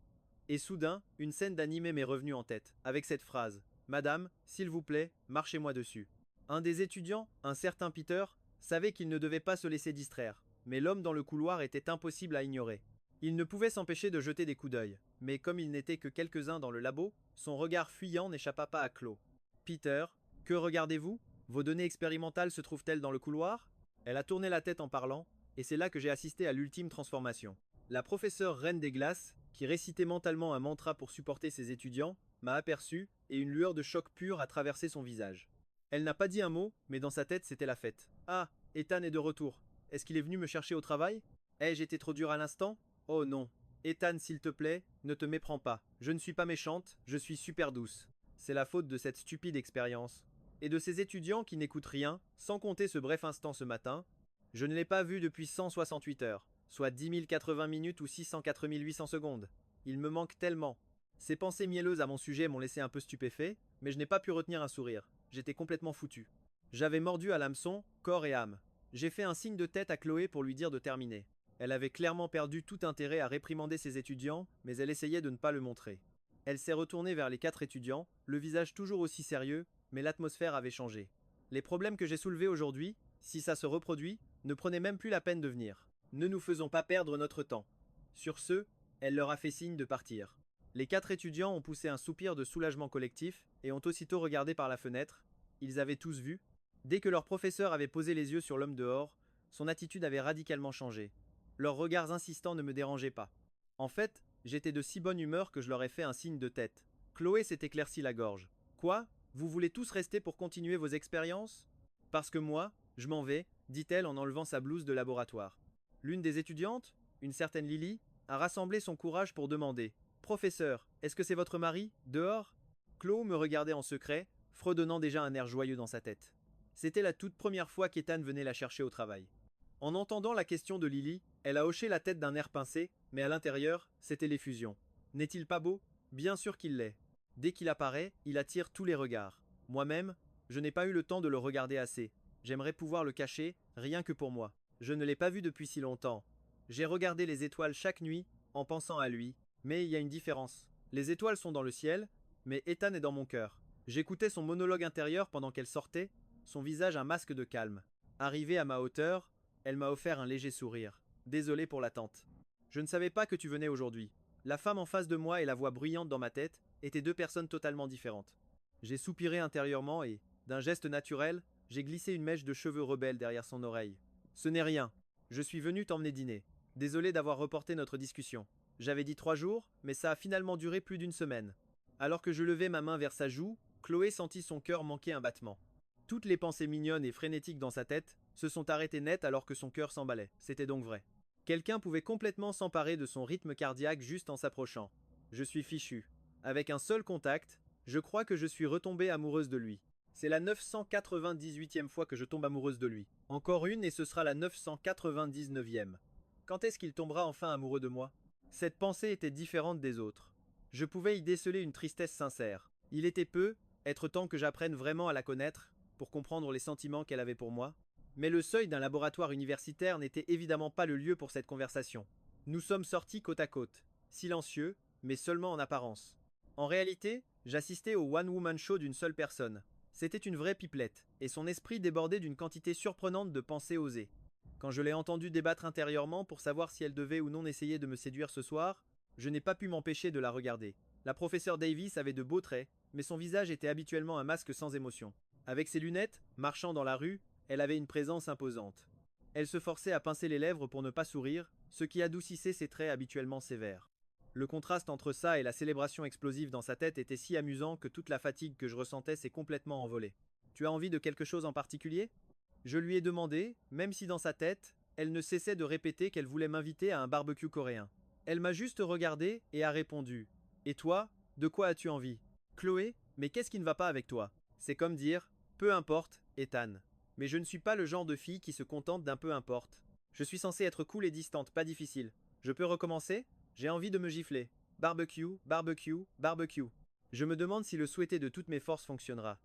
Et soudain, une scène d'animé m'est revenue en tête, avec cette phrase: Madame, s'il vous plaît, marchez-moi dessus. Un des étudiants, un certain Peter, savait qu'il ne devait pas se laisser distraire, mais l'homme dans le couloir était impossible à ignorer. Il ne pouvait s'empêcher de jeter des coups d'œil, mais comme il n'était que quelques-uns dans le labo, son regard fuyant n'échappa pas à Chloé. Peter, que regardez-vous? Vos données expérimentales se trouvent-elles dans le couloir? Elle a tourné la tête en parlant, et c'est là que j'ai assisté à l'ultime transformation. La professeure Reine des Glaces, qui récitait mentalement un mantra pour supporter ses étudiants, m'a aperçu, et une lueur de choc pur a traversé son visage. Elle n'a pas dit un mot, mais dans sa tête c'était la fête. Ah, Ethan est de retour. Est-ce qu'il est venu me chercher au travail? Ai-je été trop dur à l'instant? Oh non. Ethan, s'il te plaît, ne te méprends pas. Je ne suis pas méchante, je suis super douce. C'est la faute de cette stupide expérience. Et de ces étudiants qui n'écoutent rien, sans compter ce bref instant ce matin. Je ne l'ai pas vu depuis 168 heures, soit 10 080 minutes ou 604 800 secondes. Il me manque tellement. Ces pensées mielleuses à mon sujet m'ont laissé un peu stupéfait, mais je n'ai pas pu retenir un sourire. J'étais complètement foutu. J'avais mordu à l'hameçon, corps et âme. J'ai fait un signe de tête à Chloé pour lui dire de terminer. Elle avait clairement perdu tout intérêt à réprimander ses étudiants, mais elle essayait de ne pas le montrer. Elle s'est retournée vers les 4 étudiants, le visage toujours aussi sérieux, mais l'atmosphère avait changé. Les problèmes que j'ai soulevés aujourd'hui, si ça se reproduit, ne prenaient même plus la peine de venir. Ne nous faisons pas perdre notre temps. Sur ce, elle leur a fait signe de partir. Les 4 étudiants ont poussé un soupir de soulagement collectif et ont aussitôt regardé par la fenêtre. Ils avaient tous vu. Dès que leur professeur avait posé les yeux sur l'homme dehors, Son attitude avait radicalement changé. Leurs regards insistants ne me dérangeaient pas. En fait, j'étais de si bonne humeur que je leur ai fait un signe de tête. Chloé s'est éclairci la gorge. Quoi? Vous voulez tous rester pour continuer vos expériences? Parce que moi, je m'en vais, dit-elle en enlevant sa blouse de laboratoire. L'une des étudiantes, une certaine Lily, a rassemblé son courage pour demander: Professeur, est-ce que c'est votre mari, dehors? Chloé me regardait en secret, fredonnant déjà un air joyeux dans sa tête. C'était la toute première fois qu'Ethan venait la chercher au travail. En entendant la question de Lily, elle a hoché la tête d'un air pincé, mais à l'intérieur, c'était l'effusion. N'est-il pas beau? Bien sûr qu'il l'est. Dès qu'il apparaît, il attire tous les regards. Moi-même, je n'ai pas eu le temps de le regarder assez. J'aimerais pouvoir le cacher, rien que pour moi. Je ne l'ai pas vu depuis si longtemps. J'ai regardé les étoiles chaque nuit, en pensant à lui, mais il y a une différence. Les étoiles sont dans le ciel, mais Ethan est dans mon cœur. J'écoutais son monologue intérieur pendant qu'elle sortait, son visage un masque de calme. Arrivée à ma hauteur, elle m'a offert un léger sourire. Désolé pour l'attente. Je ne savais pas que tu venais aujourd'hui. La femme en face de moi et la voix bruyante dans ma tête étaient deux personnes totalement différentes. J'ai soupiré intérieurement et, d'un geste naturel, j'ai glissé une mèche de cheveux rebelles derrière son oreille. Ce n'est rien. Je suis venu t'emmener dîner. Désolé d'avoir reporté notre discussion. J'avais dit 3 jours, mais ça a finalement duré plus d'une semaine. Alors que je levais ma main vers sa joue, Chloé sentit son cœur manquer un battement. Toutes les pensées mignonnes et frénétiques dans sa tête se sont arrêtées net alors que son cœur s'emballait. C'était donc vrai. Quelqu'un pouvait complètement s'emparer de son rythme cardiaque juste en s'approchant. Je suis fichu. Avec un seul contact, je crois que je suis retombée amoureuse de lui. C'est la 998e fois que je tombe amoureuse de lui. Encore une et ce sera la 999e. Quand est-ce qu'il tombera enfin amoureux de moi? Cette pensée était différente des autres. Je pouvais y déceler une tristesse sincère. Il était peu, être temps que j'apprenne vraiment à la connaître, pour comprendre les sentiments qu'elle avait pour moi. Mais le seuil d'un laboratoire universitaire n'était évidemment pas le lieu pour cette conversation. Nous sommes sortis côte à côte, silencieux, mais seulement en apparence. En réalité, j'assistais au one-woman show d'une seule personne. C'était une vraie pipelette, et son esprit débordait d'une quantité surprenante de pensées osées. Quand je l'ai entendue débattre intérieurement pour savoir si elle devait ou non essayer de me séduire ce soir, je n'ai pas pu m'empêcher de la regarder. La professeure Davis avait de beaux traits, mais son visage était habituellement un masque sans émotion. Avec ses lunettes, marchant dans la rue, elle avait une présence imposante. Elle se forçait à pincer les lèvres pour ne pas sourire, ce qui adoucissait ses traits habituellement sévères. Le contraste entre ça et la célébration explosive dans sa tête était si amusant que toute la fatigue que je ressentais s'est complètement envolée. Tu as envie de quelque chose en particulier? Je lui ai demandé, même si dans sa tête, elle ne cessait de répéter qu'elle voulait m'inviter à un barbecue coréen. Elle m'a juste regardé et a répondu: Et toi, de quoi as-tu envie? Chloé, mais qu'est-ce qui ne va pas avec toi? C'est comme dire: peu importe, Ethan. Mais je ne suis pas le genre de fille qui se contente d'un peu importe. Je suis censée être cool et distante, pas difficile. Je peux recommencer? J'ai envie de me gifler. Barbecue, barbecue, barbecue. Je me demande si le souhaiter de toutes mes forces fonctionnera.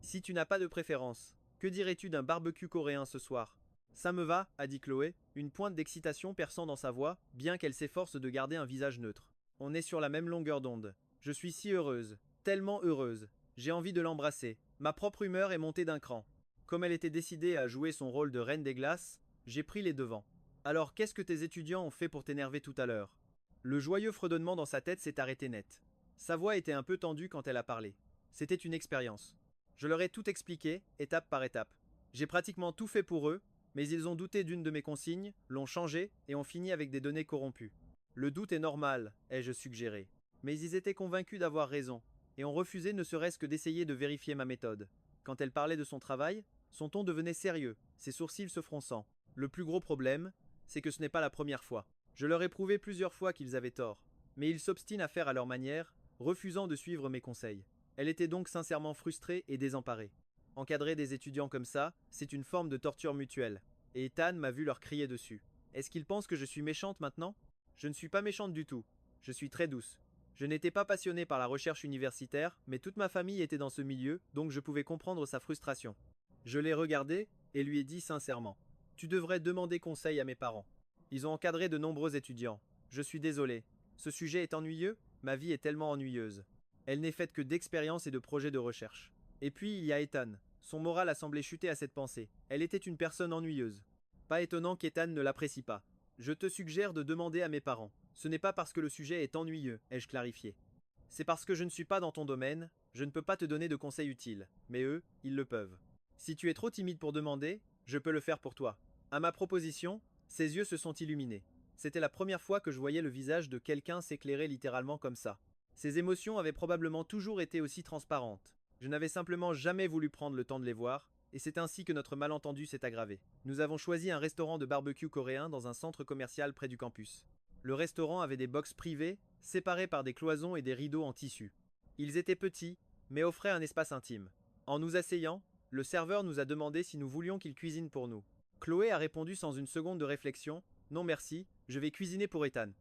Si tu n'as pas de préférence, que dirais-tu d'un barbecue coréen ce soir? Ça me va, a dit Chloé, une pointe d'excitation perçant dans sa voix, bien qu'elle s'efforce de garder un visage neutre. On est sur la même longueur d'onde. Je suis si heureuse, tellement heureuse. J'ai envie de l'embrasser. Ma propre humeur est montée d'un cran. Comme elle était décidée à jouer son rôle de reine des glaces, j'ai pris les devants. Alors qu'est-ce que tes étudiants ont fait pour t'énerver tout à l'heure? Le joyeux fredonnement dans sa tête s'est arrêté net. Sa voix était un peu tendue quand elle a parlé. C'était une expérience. Je leur ai tout expliqué, étape par étape. J'ai pratiquement tout fait pour eux, mais ils ont douté d'une de mes consignes, l'ont changée et ont fini avec des données corrompues. Le doute est normal, ai-je suggéré. Mais ils étaient convaincus d'avoir raison, et ont refusé ne serait-ce que d'essayer de vérifier ma méthode. Quand elle parlait de son travail, son ton devenait sérieux, ses sourcils se fronçant. Le plus gros problème, c'est que ce n'est pas la première fois. Je leur ai prouvé plusieurs fois qu'ils avaient tort, mais ils s'obstinent à faire à leur manière, refusant de suivre mes conseils. Elle était donc sincèrement frustrée et désemparée. Encadrer des étudiants comme ça, c'est une forme de torture mutuelle, et Ethan m'a vu leur crier dessus. Est-ce qu'ils pensent que je suis méchante maintenant? Je ne suis pas méchante du tout. Je suis très douce. Je n'étais pas passionnée par la recherche universitaire, mais toute ma famille était dans ce milieu, donc je pouvais comprendre sa frustration. Je l'ai regardé et lui ai dit sincèrement: Tu devrais demander conseil à mes parents. Ils ont encadré de nombreux étudiants. Je suis désolé. Ce sujet est ennuyeux? Ma vie est tellement ennuyeuse. Elle n'est faite que d'expériences et de projets de recherche. Et puis il y a Ethan. Son moral a semblé chuter à cette pensée. Elle était une personne ennuyeuse. Pas étonnant qu'Ethan ne l'apprécie pas. Je te suggère de demander à mes parents. Ce n'est pas parce que le sujet est ennuyeux, ai-je clarifié. C'est parce que je ne suis pas dans ton domaine, je ne peux pas te donner de conseils utiles, mais eux, ils le peuvent. Si tu es trop timide pour demander, je peux le faire pour toi. À ma proposition, ses yeux se sont illuminés. C'était la première fois que je voyais le visage de quelqu'un s'éclairer littéralement comme ça. Ses émotions avaient probablement toujours été aussi transparentes. Je n'avais simplement jamais voulu prendre le temps de les voir, et c'est ainsi que notre malentendu s'est aggravé. Nous avons choisi un restaurant de barbecue coréen dans un centre commercial près du campus. Le restaurant avait des boxes privées, séparées par des cloisons et des rideaux en tissu. Ils étaient petits, mais offraient un espace intime. En nous asseyant, le serveur nous a demandé si nous voulions qu'il cuisine pour nous. Chloé a répondu sans une seconde de réflexion: non merci, je vais cuisiner pour Ethan.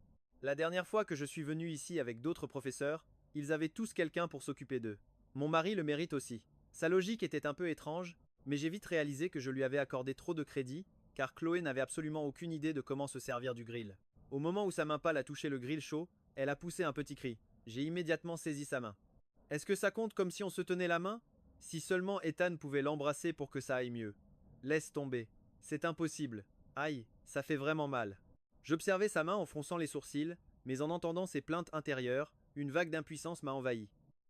La dernière fois que je suis venu ici avec d'autres professeurs, ils avaient tous quelqu'un pour s'occuper d'eux. Mon mari le mérite aussi. Sa logique était un peu étrange, mais j'ai vite réalisé que je lui avais accordé trop de crédit, car Chloé n'avait absolument aucune idée de comment se servir du grill. Au moment où sa main pâle a touché le grill chaud, elle a poussé un petit cri. J'ai immédiatement saisi sa main. Est-ce que ça compte comme si on se tenait la main? Si seulement Ethan pouvait l'embrasser pour que ça aille mieux. Laisse tomber. C'est impossible. Aïe, ça fait vraiment mal. J'observais sa main en fronçant les sourcils, mais en entendant ses plaintes intérieures, une vague d'impuissance m'a envahi.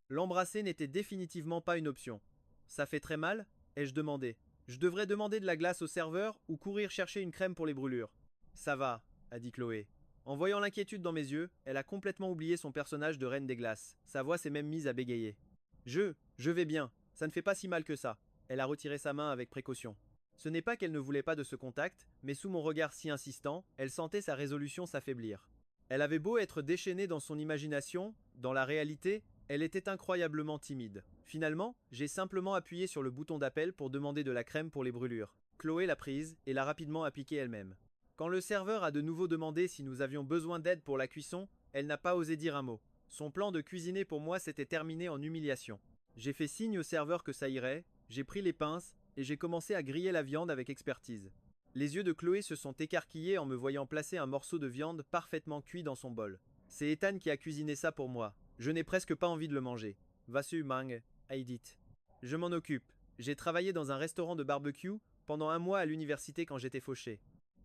L'embrasser n'était définitivement pas une option. Ça fait très mal? Ai-je demandé. Je devrais demander de la glace au serveur ou courir chercher une crème pour les brûlures. Ça va, a dit Chloé. En voyant l'inquiétude dans mes yeux, elle a complètement oublié son personnage de reine des glaces. Sa voix s'est même mise à bégayer. Je vais bien. Ça ne fait pas si mal que ça. Elle a retiré sa main avec précaution. Ce n'est pas qu'elle ne voulait pas de ce contact, mais sous mon regard si insistant, elle sentait sa résolution s'affaiblir. Elle avait beau être déchaînée dans son imagination, dans la réalité, elle était incroyablement timide. Finalement, j'ai simplement appuyé sur le bouton d'appel pour demander de la crème pour les brûlures. Chloé l'a prise et l'a rapidement appliquée elle-même. Quand le serveur a de nouveau demandé si nous avions besoin d'aide pour la cuisson, elle n'a pas osé dire un mot. Son plan de cuisiner pour moi s'était terminé en humiliation. J'ai fait signe au serveur que ça irait, j'ai pris les pinces et j'ai commencé à griller la viande avec expertise. Les yeux de Chloé se sont écarquillés en me voyant placer un morceau de viande parfaitement cuit dans son bol. C'est Ethan qui a cuisiné ça pour moi. Je n'ai presque pas envie de le manger. Vasu mang, Aidit. Je m'en occupe. J'ai travaillé dans un restaurant de barbecue pendant un mois à l'université quand j'étais fauché.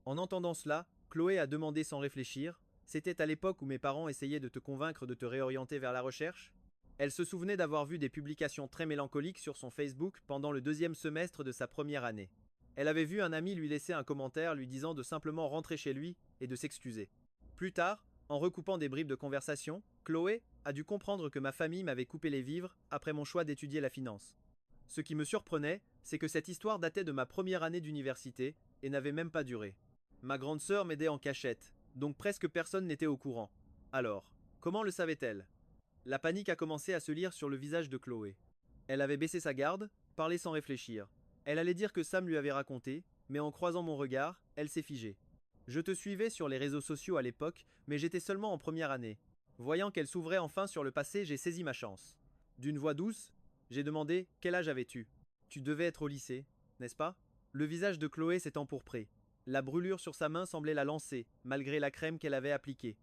En entendant cela, Chloé a demandé sans réfléchir: c'était à l'époque où mes parents essayaient de te convaincre de te réorienter vers la recherche? Elle se souvenait d'avoir vu des publications très mélancoliques sur son Facebook pendant le deuxième semestre de sa première année. Elle avait vu un ami lui laisser un commentaire lui disant de simplement rentrer chez lui et de s'excuser. Plus tard, en recoupant des bribes de conversation, Chloé a dû comprendre que ma famille m'avait coupé les vivres après mon choix d'étudier la finance. Ce qui me surprenait, c'est que cette histoire datait de ma première année d'université et n'avait même pas duré. Ma grande sœur m'aidait en cachette, donc presque personne n'était au courant. Alors, comment le savait-elle? La panique a commencé à se lire sur le visage de Chloé. Elle avait baissé sa garde, parlé sans réfléchir. Elle allait dire que Sam lui avait raconté, mais en croisant mon regard, elle s'est figée. Je te suivais sur les réseaux sociaux à l'époque, mais j'étais seulement en première année. Voyant qu'elle s'ouvrait enfin sur le passé, j'ai saisi ma chance. D'une voix douce, j'ai demandé: quel âge avais-tu? Tu devais être au lycée, n'est-ce pas? Le visage de Chloé s'est empourpré. La brûlure sur sa main semblait la lancer, malgré la crème qu'elle avait appliquée.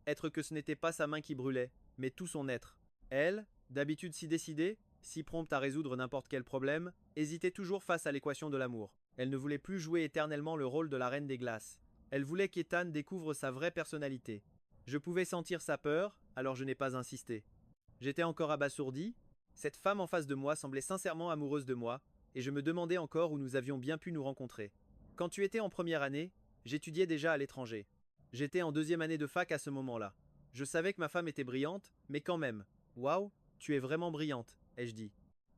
Être que ce n'était pas sa main qui brûlait, mais tout son être. Elle, d'habitude si décidée, si prompte à résoudre n'importe quel problème, hésitait toujours face à l'équation de l'amour. Elle ne voulait plus jouer éternellement le rôle de la reine des glaces. Elle voulait qu'Ethan découvre sa vraie personnalité. Je pouvais sentir sa peur, alors je n'ai pas insisté. J'étais encore abasourdi. Cette femme en face de moi semblait sincèrement amoureuse de moi, et je me demandais encore où nous avions bien pu nous rencontrer. Quand tu étais en première année, j'étudiais déjà à l'étranger. J'étais en deuxième année de fac à ce moment-là. Je savais que ma femme était brillante, mais quand même. Waouh, tu es vraiment brillante, ai-je dit.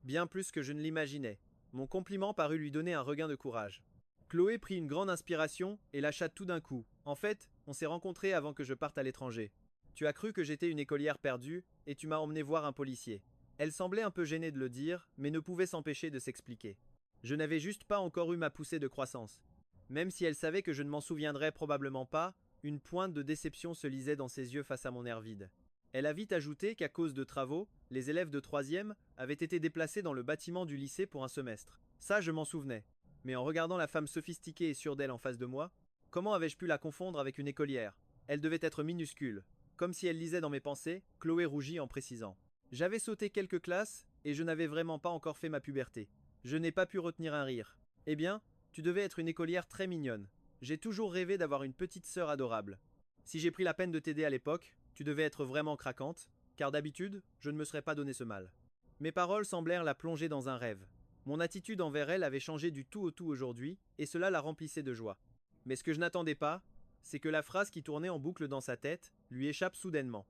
Bien plus que je ne l'imaginais. Mon compliment parut lui donner un regain de courage. Chloé prit une grande inspiration et lâcha tout d'un coup. En fait, on s'est rencontrés avant que je parte à l'étranger. Tu as cru que j'étais une écolière perdue et tu m'as emmené voir un policier. Elle semblait un peu gênée de le dire, mais ne pouvait s'empêcher de s'expliquer. Je n'avais juste pas encore eu ma poussée de croissance. Même si elle savait que je ne m'en souviendrais probablement pas, une pointe de déception se lisait dans ses yeux face à mon air vide. Elle a vite ajouté qu'à cause de travaux, les élèves de troisième avaient été déplacés dans le bâtiment du lycée pour un semestre. Ça, je m'en souvenais. Mais en regardant la femme sophistiquée et sûre d'elle en face de moi, comment avais-je pu la confondre avec une écolière? Elle devait être minuscule. Comme si elle lisait dans mes pensées, Chloé rougit en précisant. J'avais sauté quelques classes et je n'avais vraiment pas encore fait ma puberté. Je n'ai pas pu retenir un rire. Eh bien, tu devais être une écolière très mignonne. J'ai toujours rêvé d'avoir une petite sœur adorable. Si j'ai pris la peine de t'aider à l'époque, tu devais être vraiment craquante, car d'habitude, je ne me serais pas donné ce mal. Mes paroles semblèrent la plonger dans un rêve. Mon attitude envers elle avait changé du tout au tout aujourd'hui, et cela la remplissait de joie. Mais ce que je n'attendais pas, c'est que la phrase qui tournait en boucle dans sa tête lui échappe soudainement.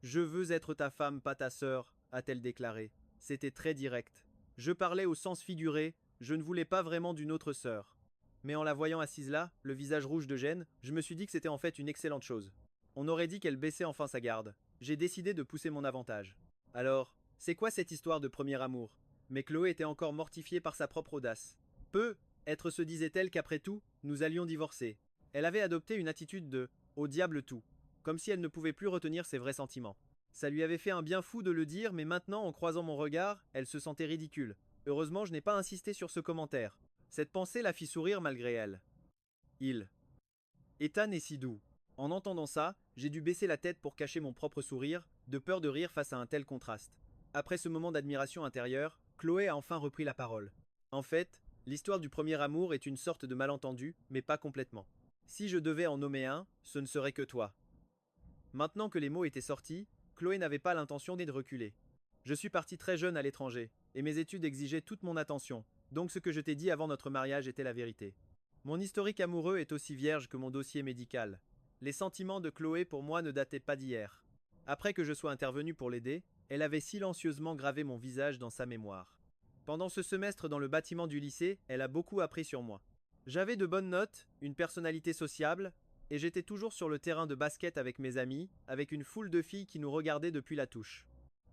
Je veux être ta femme, pas ta sœur, a-t-elle déclaré. C'était très direct. Je parlais au sens figuré, je ne voulais pas vraiment d'une autre sœur. Mais en la voyant assise là, le visage rouge de gêne, je me suis dit que c'était en fait une excellente chose. On aurait dit qu'elle baissait enfin sa garde. J'ai décidé de pousser mon avantage. Alors, c'est quoi cette histoire de premier amour? Mais Chloé était encore mortifiée par sa propre audace. Peu, être se disait-elle qu'après tout, nous allions divorcer. Elle avait adopté une attitude de au diable tout, comme si elle ne pouvait plus retenir ses vrais sentiments. Ça lui avait fait un bien fou de le dire, mais maintenant, en croisant mon regard, elle se sentait ridicule. Heureusement, je n'ai pas insisté sur ce commentaire. Cette pensée la fit sourire malgré elle. Il. Ethan est si doux. En entendant ça, j'ai dû baisser la tête pour cacher mon propre sourire, de peur de rire face à un tel contraste. Après ce moment d'admiration intérieure, Chloé a enfin repris la parole. En fait, l'histoire du premier amour est une sorte de malentendu, mais pas complètement. Si je devais en nommer un, ce ne serait que toi. Maintenant que les mots étaient sortis, Chloé n'avait pas l'intention de reculer. Je suis parti très jeune à l'étranger, et mes études exigeaient toute mon attention, donc ce que je t'ai dit avant notre mariage était la vérité. Mon historique amoureux est aussi vierge que mon dossier médical. Les sentiments de Chloé pour moi ne dataient pas d'hier. Après que je sois intervenu pour l'aider, elle avait silencieusement gravé mon visage dans sa mémoire. Pendant ce semestre dans le bâtiment du lycée, elle a beaucoup appris sur moi. J'avais de bonnes notes, une personnalité sociable, et j'étais toujours sur le terrain de basket avec mes amis, avec une foule de filles qui nous regardaient depuis la touche.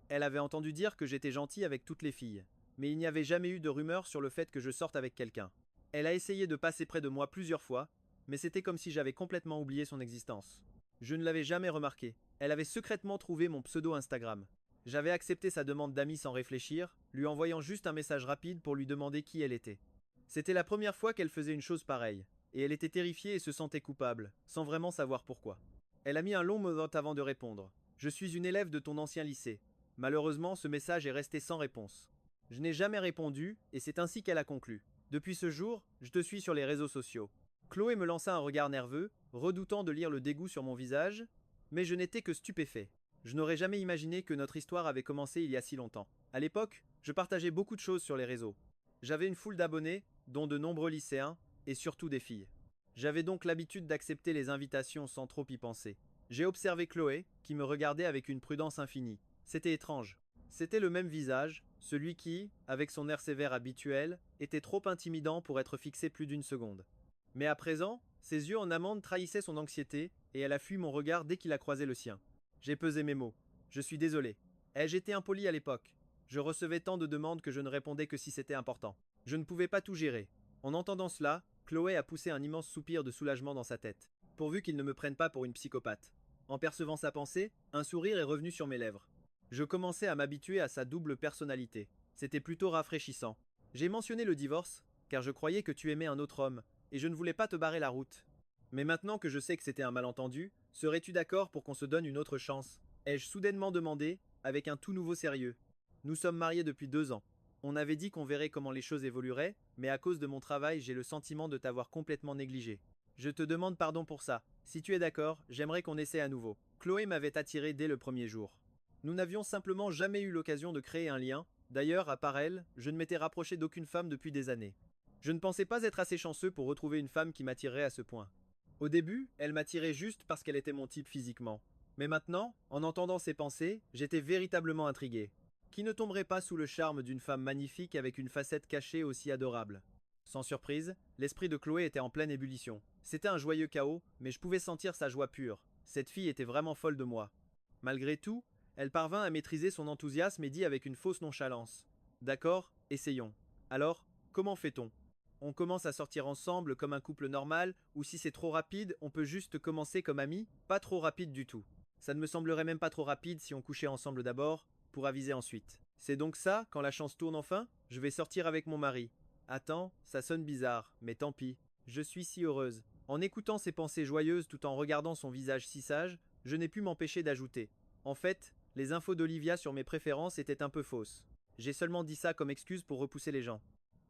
Elle avait entendu dire que j'étais gentil avec toutes les filles, mais il n'y avait jamais eu de rumeur sur le fait que je sorte avec quelqu'un. Elle a essayé de passer près de moi plusieurs fois, mais c'était comme si j'avais complètement oublié son existence. Je ne l'avais jamais remarqué. Elle avait secrètement trouvé mon pseudo Instagram. J'avais accepté sa demande d'amis sans réfléchir, lui envoyant juste un message rapide pour lui demander qui elle était. C'était la première fois qu'elle faisait une chose pareille, et elle était terrifiée et se sentait coupable, sans vraiment savoir pourquoi. Elle a mis un long moment avant de répondre. Je suis une élève de ton ancien lycée. Malheureusement, ce message est resté sans réponse. Je n'ai jamais répondu, et c'est ainsi qu'elle a conclu. Depuis ce jour, je te suis sur les réseaux sociaux. Chloé me lança un regard nerveux, redoutant de lire le dégoût sur mon visage, mais je n'étais que stupéfait. Je n'aurais jamais imaginé que notre histoire avait commencé il y a si longtemps. À l'époque, je partageais beaucoup de choses sur les réseaux. J'avais une foule d'abonnés, dont de nombreux lycéens, et surtout des filles. J'avais donc l'habitude d'accepter les invitations sans trop y penser. J'ai observé Chloé, qui me regardait avec une prudence infinie. C'était étrange. C'était le même visage, celui qui, avec son air sévère habituel, était trop intimidant pour être fixé plus d'une seconde. Mais à présent, ses yeux en amande trahissaient son anxiété, et elle a fui mon regard dès qu'il a croisé le sien. J'ai pesé mes mots. Je suis désolé. Ai-je été impoli à l'époque? Je recevais tant de demandes que je ne répondais que si c'était important. Je ne pouvais pas tout gérer. En entendant cela, Chloé a poussé un immense soupir de soulagement dans sa tête, pourvu qu'il ne me prenne pas pour une psychopathe. En percevant sa pensée, un sourire est revenu sur mes lèvres. Je commençais à m'habituer à sa double personnalité. C'était plutôt rafraîchissant. J'ai mentionné le divorce, car je croyais que tu aimais un autre homme, et je ne voulais pas te barrer la route. Mais maintenant que je sais que c'était un malentendu, serais-tu d'accord pour qu'on se donne une autre chance? Ai-je soudainement demandé, avec un tout nouveau sérieux. Nous sommes mariés depuis 2 ans. On avait dit qu'on verrait comment les choses évolueraient, mais à cause de mon travail, j'ai le sentiment de t'avoir complètement négligé. Je te demande pardon pour ça. Si tu es d'accord, j'aimerais qu'on essaie à nouveau. Chloé m'avait attiré dès le premier jour. Nous n'avions simplement jamais eu l'occasion de créer un lien. D'ailleurs, à part elle, je ne m'étais rapproché d'aucune femme depuis des années. Je ne pensais pas être assez chanceux pour retrouver une femme qui m'attirerait à ce point. Au début, elle m'attirait juste parce qu'elle était mon type physiquement. Mais maintenant, en entendant ses pensées, j'étais véritablement intrigué. Qui ne tomberait pas sous le charme d'une femme magnifique avec une facette cachée aussi adorable? Sans surprise, l'esprit de Chloé était en pleine ébullition. C'était un joyeux chaos, mais je pouvais sentir sa joie pure. Cette fille était vraiment folle de moi. Malgré tout, elle parvint à maîtriser son enthousiasme et dit avec une fausse nonchalance. D'accord, essayons. Alors, comment fait-on? On commence à sortir ensemble comme un couple normal, ou si c'est trop rapide, on peut juste commencer comme amis? Pas trop rapide du tout. Ça ne me semblerait même pas trop rapide si on couchait ensemble d'abord, pour aviser ensuite. C'est donc ça, quand la chance tourne enfin? Je vais sortir avec mon mari. Attends, ça sonne bizarre, mais tant pis. Je suis si heureuse. En écoutant ses pensées joyeuses tout en regardant son visage si sage, je n'ai pu m'empêcher d'ajouter. En fait, les infos d'Olivia sur mes préférences étaient un peu fausses. J'ai seulement dit ça comme excuse pour repousser les gens.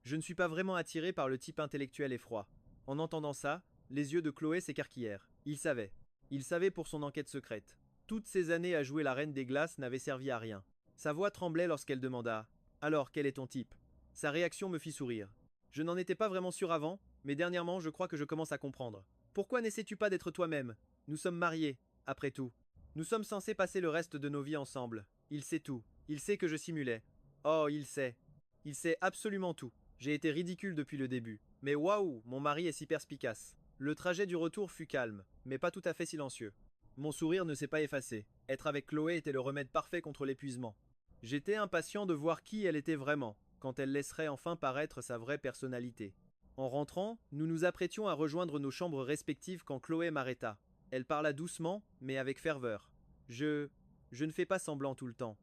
Je ne suis pas vraiment attiré par le type intellectuel et froid. En entendant ça, les yeux de Chloé s'écarquillèrent. Il savait. Il savait pour son enquête secrète. Toutes ces années à jouer la reine des glaces n'avaient servi à rien. Sa voix tremblait lorsqu'elle demanda « Alors, quel est ton type ?» Sa réaction me fit sourire. Je n'en étais pas vraiment sûr avant, mais dernièrement je crois que je commence à comprendre. Pourquoi n'essaies-tu pas d'être toi-même? Nous sommes mariés, après tout. Nous sommes censés passer le reste de nos vies ensemble. Il sait tout. Il sait que je simulais. Oh, il sait. Il sait absolument tout. J'ai été ridicule depuis le début. Mais waouh, mon mari est si perspicace. Le trajet du retour fut calme, mais pas tout à fait silencieux. Mon sourire ne s'est pas effacé. Être avec Chloé était le remède parfait contre l'épuisement. J'étais impatient de voir qui elle était vraiment, quand elle laisserait enfin paraître sa vraie personnalité. En rentrant, nous nous apprêtions à rejoindre nos chambres respectives quand Chloé m'arrêta. Elle parla doucement, mais avec ferveur. Je ne fais pas semblant tout le temps.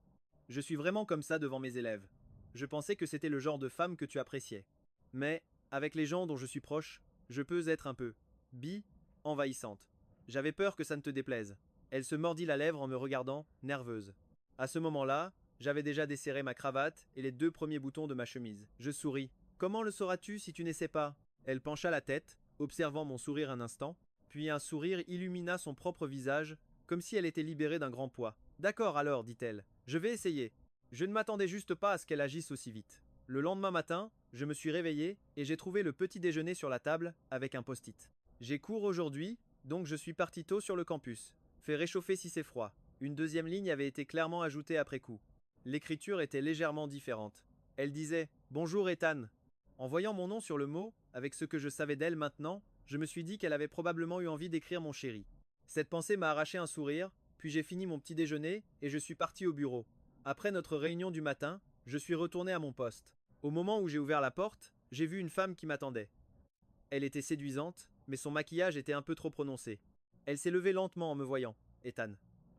Je suis vraiment comme ça devant mes élèves. Je pensais que c'était le genre de femme que tu appréciais. Mais, avec les gens dont je suis proche, je peux être un peu envahissante. J'avais peur que ça ne te déplaise. Elle se mordit la lèvre en me regardant, nerveuse. À ce moment-là, j'avais déjà desserré ma cravate et les 2 premiers boutons de ma chemise. Je souris. Comment le sauras-tu si tu n'essaies pas? Elle pencha la tête, observant mon sourire un instant, puis un sourire illumina son propre visage, comme si elle était libérée d'un grand poids. D'accord alors, dit-elle. Je vais essayer. Je ne m'attendais juste pas à ce qu'elle agisse aussi vite. Le lendemain matin, je me suis réveillé et j'ai trouvé le petit déjeuner sur la table avec un post-it. J'ai cours aujourd'hui, donc je suis parti tôt sur le campus. Fais réchauffer si c'est froid. Une 2e ligne avait été clairement ajoutée après coup. L'écriture était légèrement différente. Elle disait Bonjour Ethan. En voyant mon nom sur le mot, avec ce que je savais d'elle maintenant, je me suis dit qu'elle avait probablement eu envie d'écrire mon chéri. Cette pensée m'a arraché un sourire, puis j'ai fini mon petit déjeuner et je suis parti au bureau. Après notre réunion du matin, je suis retourné à mon poste. Au moment où j'ai ouvert la porte, j'ai vu une femme qui m'attendait. Elle était séduisante, mais son maquillage était un peu trop prononcé. Elle s'est levée lentement en me voyant. Ethan.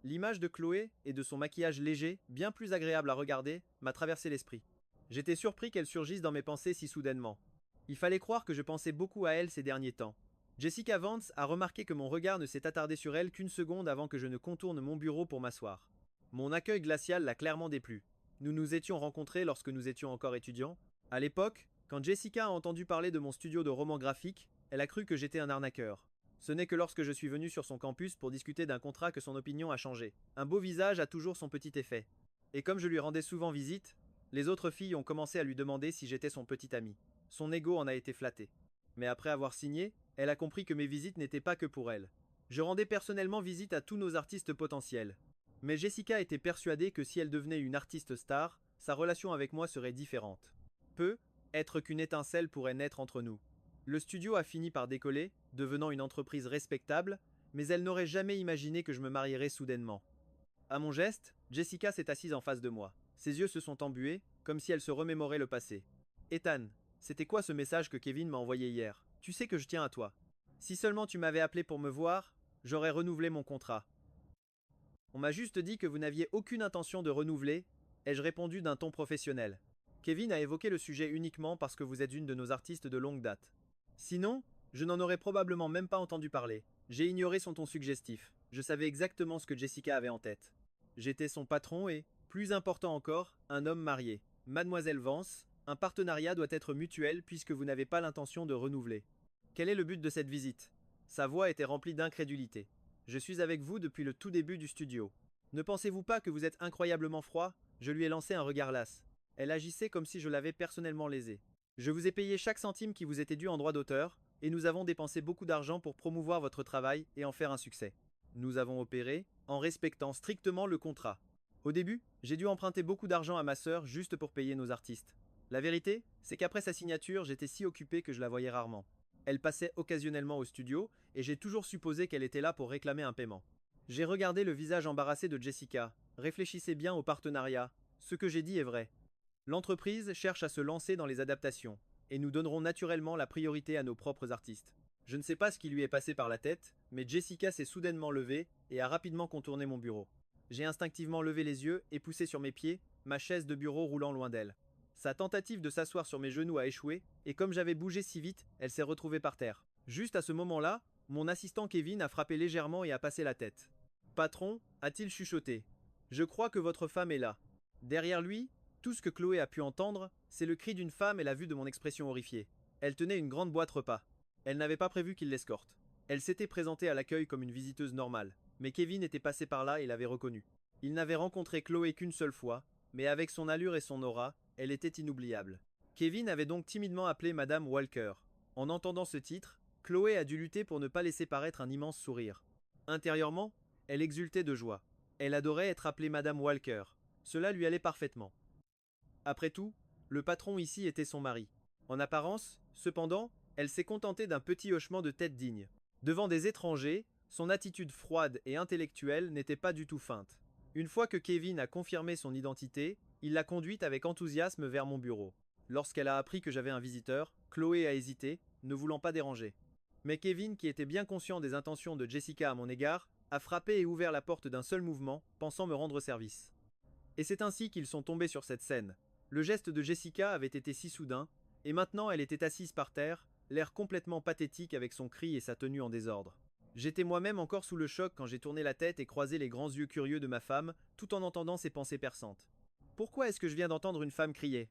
L'image de Chloé et de son maquillage léger, bien plus agréable à regarder, m'a traversé l'esprit. J'étais surpris qu'elle surgisse dans mes pensées si soudainement. Il fallait croire que je pensais beaucoup à elle ces derniers temps. Jessica Vance a remarqué que mon regard ne s'est attardé sur elle qu'une seconde avant que je ne contourne mon bureau pour m'asseoir. Mon accueil glacial l'a clairement déplu. Nous nous étions rencontrés lorsque nous étions encore étudiants. À l'époque, quand Jessica a entendu parler de mon studio de roman graphique, elle a cru que j'étais un arnaqueur. Ce n'est que lorsque je suis venu sur son campus pour discuter d'un contrat que son opinion a changé. Un beau visage a toujours son petit effet. Et comme je lui rendais souvent visite, les autres filles ont commencé à lui demander si j'étais son petit ami. Son ego en a été flatté. Mais après avoir signé, elle a compris que mes visites n'étaient pas que pour elle. Je rendais personnellement visite à tous nos artistes potentiels. Mais Jessica était persuadée que si elle devenait une artiste star, sa relation avec moi serait différente. Être qu'une étincelle pourrait naître entre nous. Le studio a fini par décoller, devenant une entreprise respectable, mais elle n'aurait jamais imaginé que je me marierais soudainement. À mon geste, Jessica s'est assise en face de moi. Ses yeux se sont embués, comme si elle se remémorait le passé. Ethan, c'était quoi ce message que Kevin m'a envoyé hier? Tu sais que je tiens à toi. Si seulement tu m'avais appelé pour me voir, j'aurais renouvelé mon contrat. On m'a juste dit que vous n'aviez aucune intention de renouveler, ai-je répondu d'un ton professionnel. Kevin a évoqué le sujet uniquement parce que vous êtes une de nos artistes de longue date. Sinon, je n'en aurais probablement même pas entendu parler. J'ai ignoré son ton suggestif. Je savais exactement ce que Jessica avait en tête. J'étais son patron et, plus important encore, un homme marié. Mademoiselle Vance, un partenariat doit être mutuel puisque vous n'avez pas l'intention de renouveler. Quel est le but de cette visite? Sa voix était remplie d'incrédulité. Je suis avec vous depuis le tout début du studio. Ne pensez-vous pas que vous êtes incroyablement froid? Je lui ai lancé un regard las. Elle agissait comme si je l'avais personnellement lésée. Je vous ai payé chaque centime qui vous était dû en droit d'auteur, et nous avons dépensé beaucoup d'argent pour promouvoir votre travail et en faire un succès. Nous avons opéré en respectant strictement le contrat. Au début, j'ai dû emprunter beaucoup d'argent à ma sœur juste pour payer nos artistes. La vérité, c'est qu'après sa signature, j'étais si occupé que je la voyais rarement. Elle passait occasionnellement au studio, et j'ai toujours supposé qu'elle était là pour réclamer un paiement. J'ai regardé le visage embarrassé de Jessica. Réfléchissez bien au partenariat. Ce que j'ai dit est vrai. L'entreprise cherche à se lancer dans les adaptations, et nous donnerons naturellement la priorité à nos propres artistes. Je ne sais pas ce qui lui est passé par la tête, mais Jessica s'est soudainement levée et a rapidement contourné mon bureau. J'ai instinctivement levé les yeux et poussé sur mes pieds, ma chaise de bureau roulant loin d'elle. Sa tentative de s'asseoir sur mes genoux a échoué, et comme j'avais bougé si vite, elle s'est retrouvée par terre. Juste à ce moment-là, mon assistant Kevin a frappé légèrement et a passé la tête. Patron, a-t-il chuchoté. Je crois que votre femme est là. Derrière lui, tout ce que Chloé a pu entendre, c'est le cri d'une femme et la vue de mon expression horrifiée. Elle tenait une grande boîte repas. Elle n'avait pas prévu qu'il l'escorte. Elle s'était présentée à l'accueil comme une visiteuse normale, mais Kevin était passé par là et l'avait reconnue. Il n'avait rencontré Chloé qu'une seule fois, mais avec son allure et son aura, elle était inoubliable. Kevin avait donc timidement appelé Madame Walker. En entendant ce titre, Chloé a dû lutter pour ne pas laisser paraître un immense sourire. Intérieurement, elle exultait de joie. Elle adorait être appelée Madame Walker. Cela lui allait parfaitement. Après tout, le patron ici était son mari. En apparence, cependant, elle s'est contentée d'un petit hochement de tête digne. Devant des étrangers, son attitude froide et intellectuelle n'était pas du tout feinte. Une fois que Kevin a confirmé son identité, il l'a conduite avec enthousiasme vers mon bureau. Lorsqu'elle a appris que j'avais un visiteur, Chloé a hésité, ne voulant pas déranger. Mais Kevin, qui était bien conscient des intentions de Jessica à mon égard, a frappé et ouvert la porte d'un seul mouvement, pensant me rendre service. Et c'est ainsi qu'ils sont tombés sur cette scène. Le geste de Jessica avait été si soudain, et maintenant elle était assise par terre, l'air complètement pathétique avec son cri et sa tenue en désordre. J'étais moi-même encore sous le choc quand j'ai tourné la tête et croisé les grands yeux curieux de ma femme, tout en entendant ses pensées perçantes. Pourquoi est-ce que je viens d'entendre une femme crier?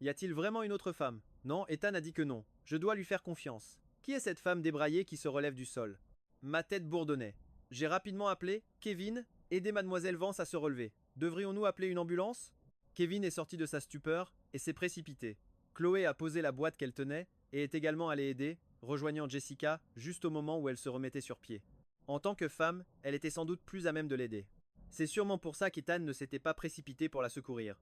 Y a-t-il vraiment une autre femme? Non, Ethan a dit que non. Je dois lui faire confiance. Qui est cette femme débraillée qui se relève du sol? Ma tête bourdonnait. J'ai rapidement appelé Kevin, aidez mademoiselle Vance à se relever. Devrions-nous appeler une ambulance? Kevin est sorti de sa stupeur et s'est précipité. Chloé a posé la boîte qu'elle tenait et est également allée aider, rejoignant Jessica juste au moment où elle se remettait sur pied. En tant que femme, elle était sans doute plus à même de l'aider. C'est sûrement pour ça qu'Ethan ne s'était pas précipité pour la secourir.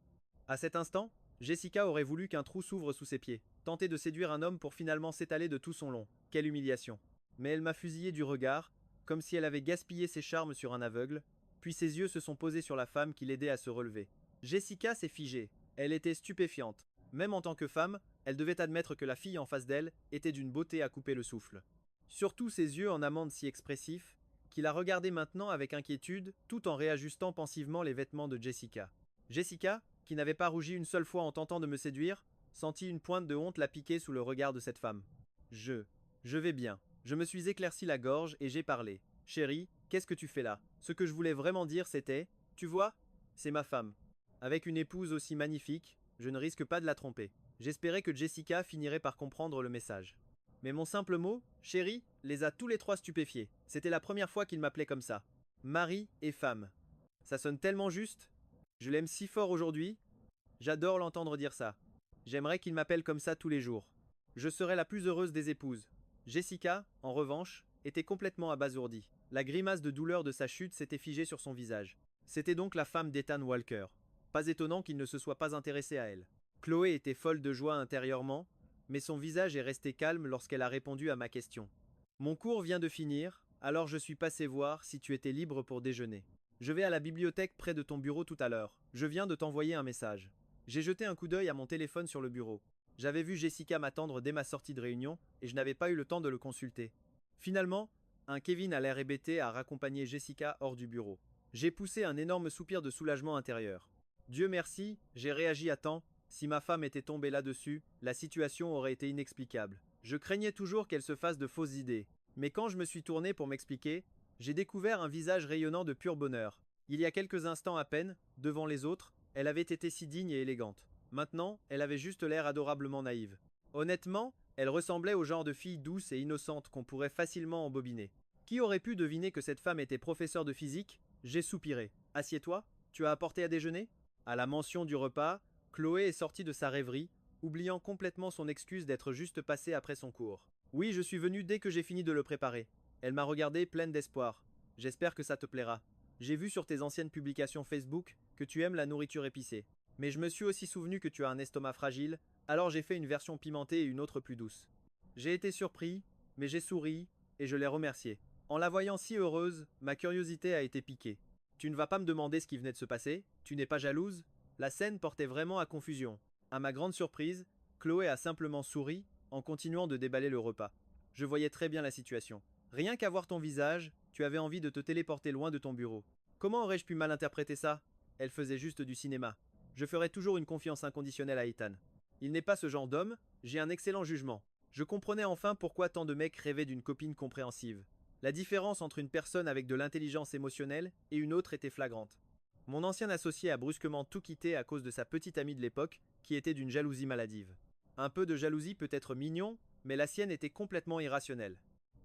À cet instant, Jessica aurait voulu qu'un trou s'ouvre sous ses pieds, tenter de séduire un homme pour finalement s'étaler de tout son long. Quelle humiliation. Mais elle m'a fusillé du regard, comme si elle avait gaspillé ses charmes sur un aveugle, puis ses yeux se sont posés sur la femme qui l'aidait à se relever. Jessica s'est figée. Elle était stupéfiante. Même en tant que femme, elle devait admettre que la fille en face d'elle était d'une beauté à couper le souffle. Surtout ses yeux en amande si expressifs, qu'il la regardait maintenant avec inquiétude, tout en réajustant pensivement les vêtements de Jessica. Jessica, qui n'avait pas rougi une seule fois en tentant de me séduire, sentit une pointe de honte la piquer sous le regard de cette femme. Je vais bien. Je me suis éclairci la gorge et j'ai parlé. Chérie, qu'est-ce que tu fais là? Ce que je voulais vraiment dire c'était, tu vois, c'est ma femme. Avec une épouse aussi magnifique, je ne risque pas de la tromper. J'espérais que Jessica finirait par comprendre le message. Mais mon simple mot, chérie, les a tous les trois stupéfiés. C'était la première fois qu'il m'appelait comme ça. Mari et femme. Ça sonne tellement juste. Je l'aime si fort aujourd'hui. J'adore l'entendre dire ça. J'aimerais qu'il m'appelle comme ça tous les jours. Je serais la plus heureuse des épouses. Jessica, en revanche, était complètement abasourdie. La grimace de douleur de sa chute s'était figée sur son visage. C'était donc la femme d'Ethan Walker. Pas étonnant qu'il ne se soit pas intéressé à elle. Chloé était folle de joie intérieurement, mais son visage est resté calme lorsqu'elle a répondu à ma question. Mon cours vient de finir, alors je suis passé voir si tu étais libre pour déjeuner. Je vais à la bibliothèque près de ton bureau tout à l'heure. Je viens de t'envoyer un message. J'ai jeté un coup d'œil à mon téléphone sur le bureau. J'avais vu Jessica m'attendre dès ma sortie de réunion et je n'avais pas eu le temps de le consulter. Finalement, un Kevin à l'air hébété a raccompagné Jessica hors du bureau. J'ai poussé un énorme soupir de soulagement intérieur. Dieu merci, j'ai réagi à temps. Si ma femme était tombée là-dessus, la situation aurait été inexplicable. Je craignais toujours qu'elle se fasse de fausses idées. Mais quand je me suis tourné pour m'expliquer, j'ai découvert un visage rayonnant de pur bonheur. Il y a quelques instants à peine, devant les autres, elle avait été si digne et élégante. Maintenant, elle avait juste l'air adorablement naïve. Honnêtement, elle ressemblait au genre de fille douce et innocente qu'on pourrait facilement embobiner. Qui aurait pu deviner que cette femme était professeure de physique? J'ai soupiré. Assieds-toi, tu as apporté à déjeuner? À la mention du repas, Chloé est sortie de sa rêverie, oubliant complètement son excuse d'être juste passée après son cours. Oui, je suis venue dès que j'ai fini de le préparer. Elle m'a regardée pleine d'espoir. J'espère que ça te plaira. J'ai vu sur tes anciennes publications Facebook que tu aimes la nourriture épicée. Mais je me suis aussi souvenu que tu as un estomac fragile, alors j'ai fait une version pimentée et une autre plus douce. J'ai été surpris, mais j'ai souri, et je l'ai remerciée. En la voyant si heureuse, ma curiosité a été piquée. Tu ne vas pas me demander ce qui venait de se passer? Tu n'es pas jalouse? La scène portait vraiment à confusion. À ma grande surprise, Chloé a simplement souri, en continuant de déballer le repas. Je voyais très bien la situation. Rien qu'à voir ton visage, tu avais envie de te téléporter loin de ton bureau. Comment aurais-je pu mal interpréter ça? Elle faisait juste du cinéma. Je ferai toujours une confiance inconditionnelle à Ethan. Il n'est pas ce genre d'homme, j'ai un excellent jugement. Je comprenais enfin pourquoi tant de mecs rêvaient d'une copine compréhensive. La différence entre une personne avec de l'intelligence émotionnelle et une autre était flagrante. Mon ancien associé a brusquement tout quitté à cause de sa petite amie de l'époque, qui était d'une jalousie maladive. Un peu de jalousie peut être mignon, mais la sienne était complètement irrationnelle.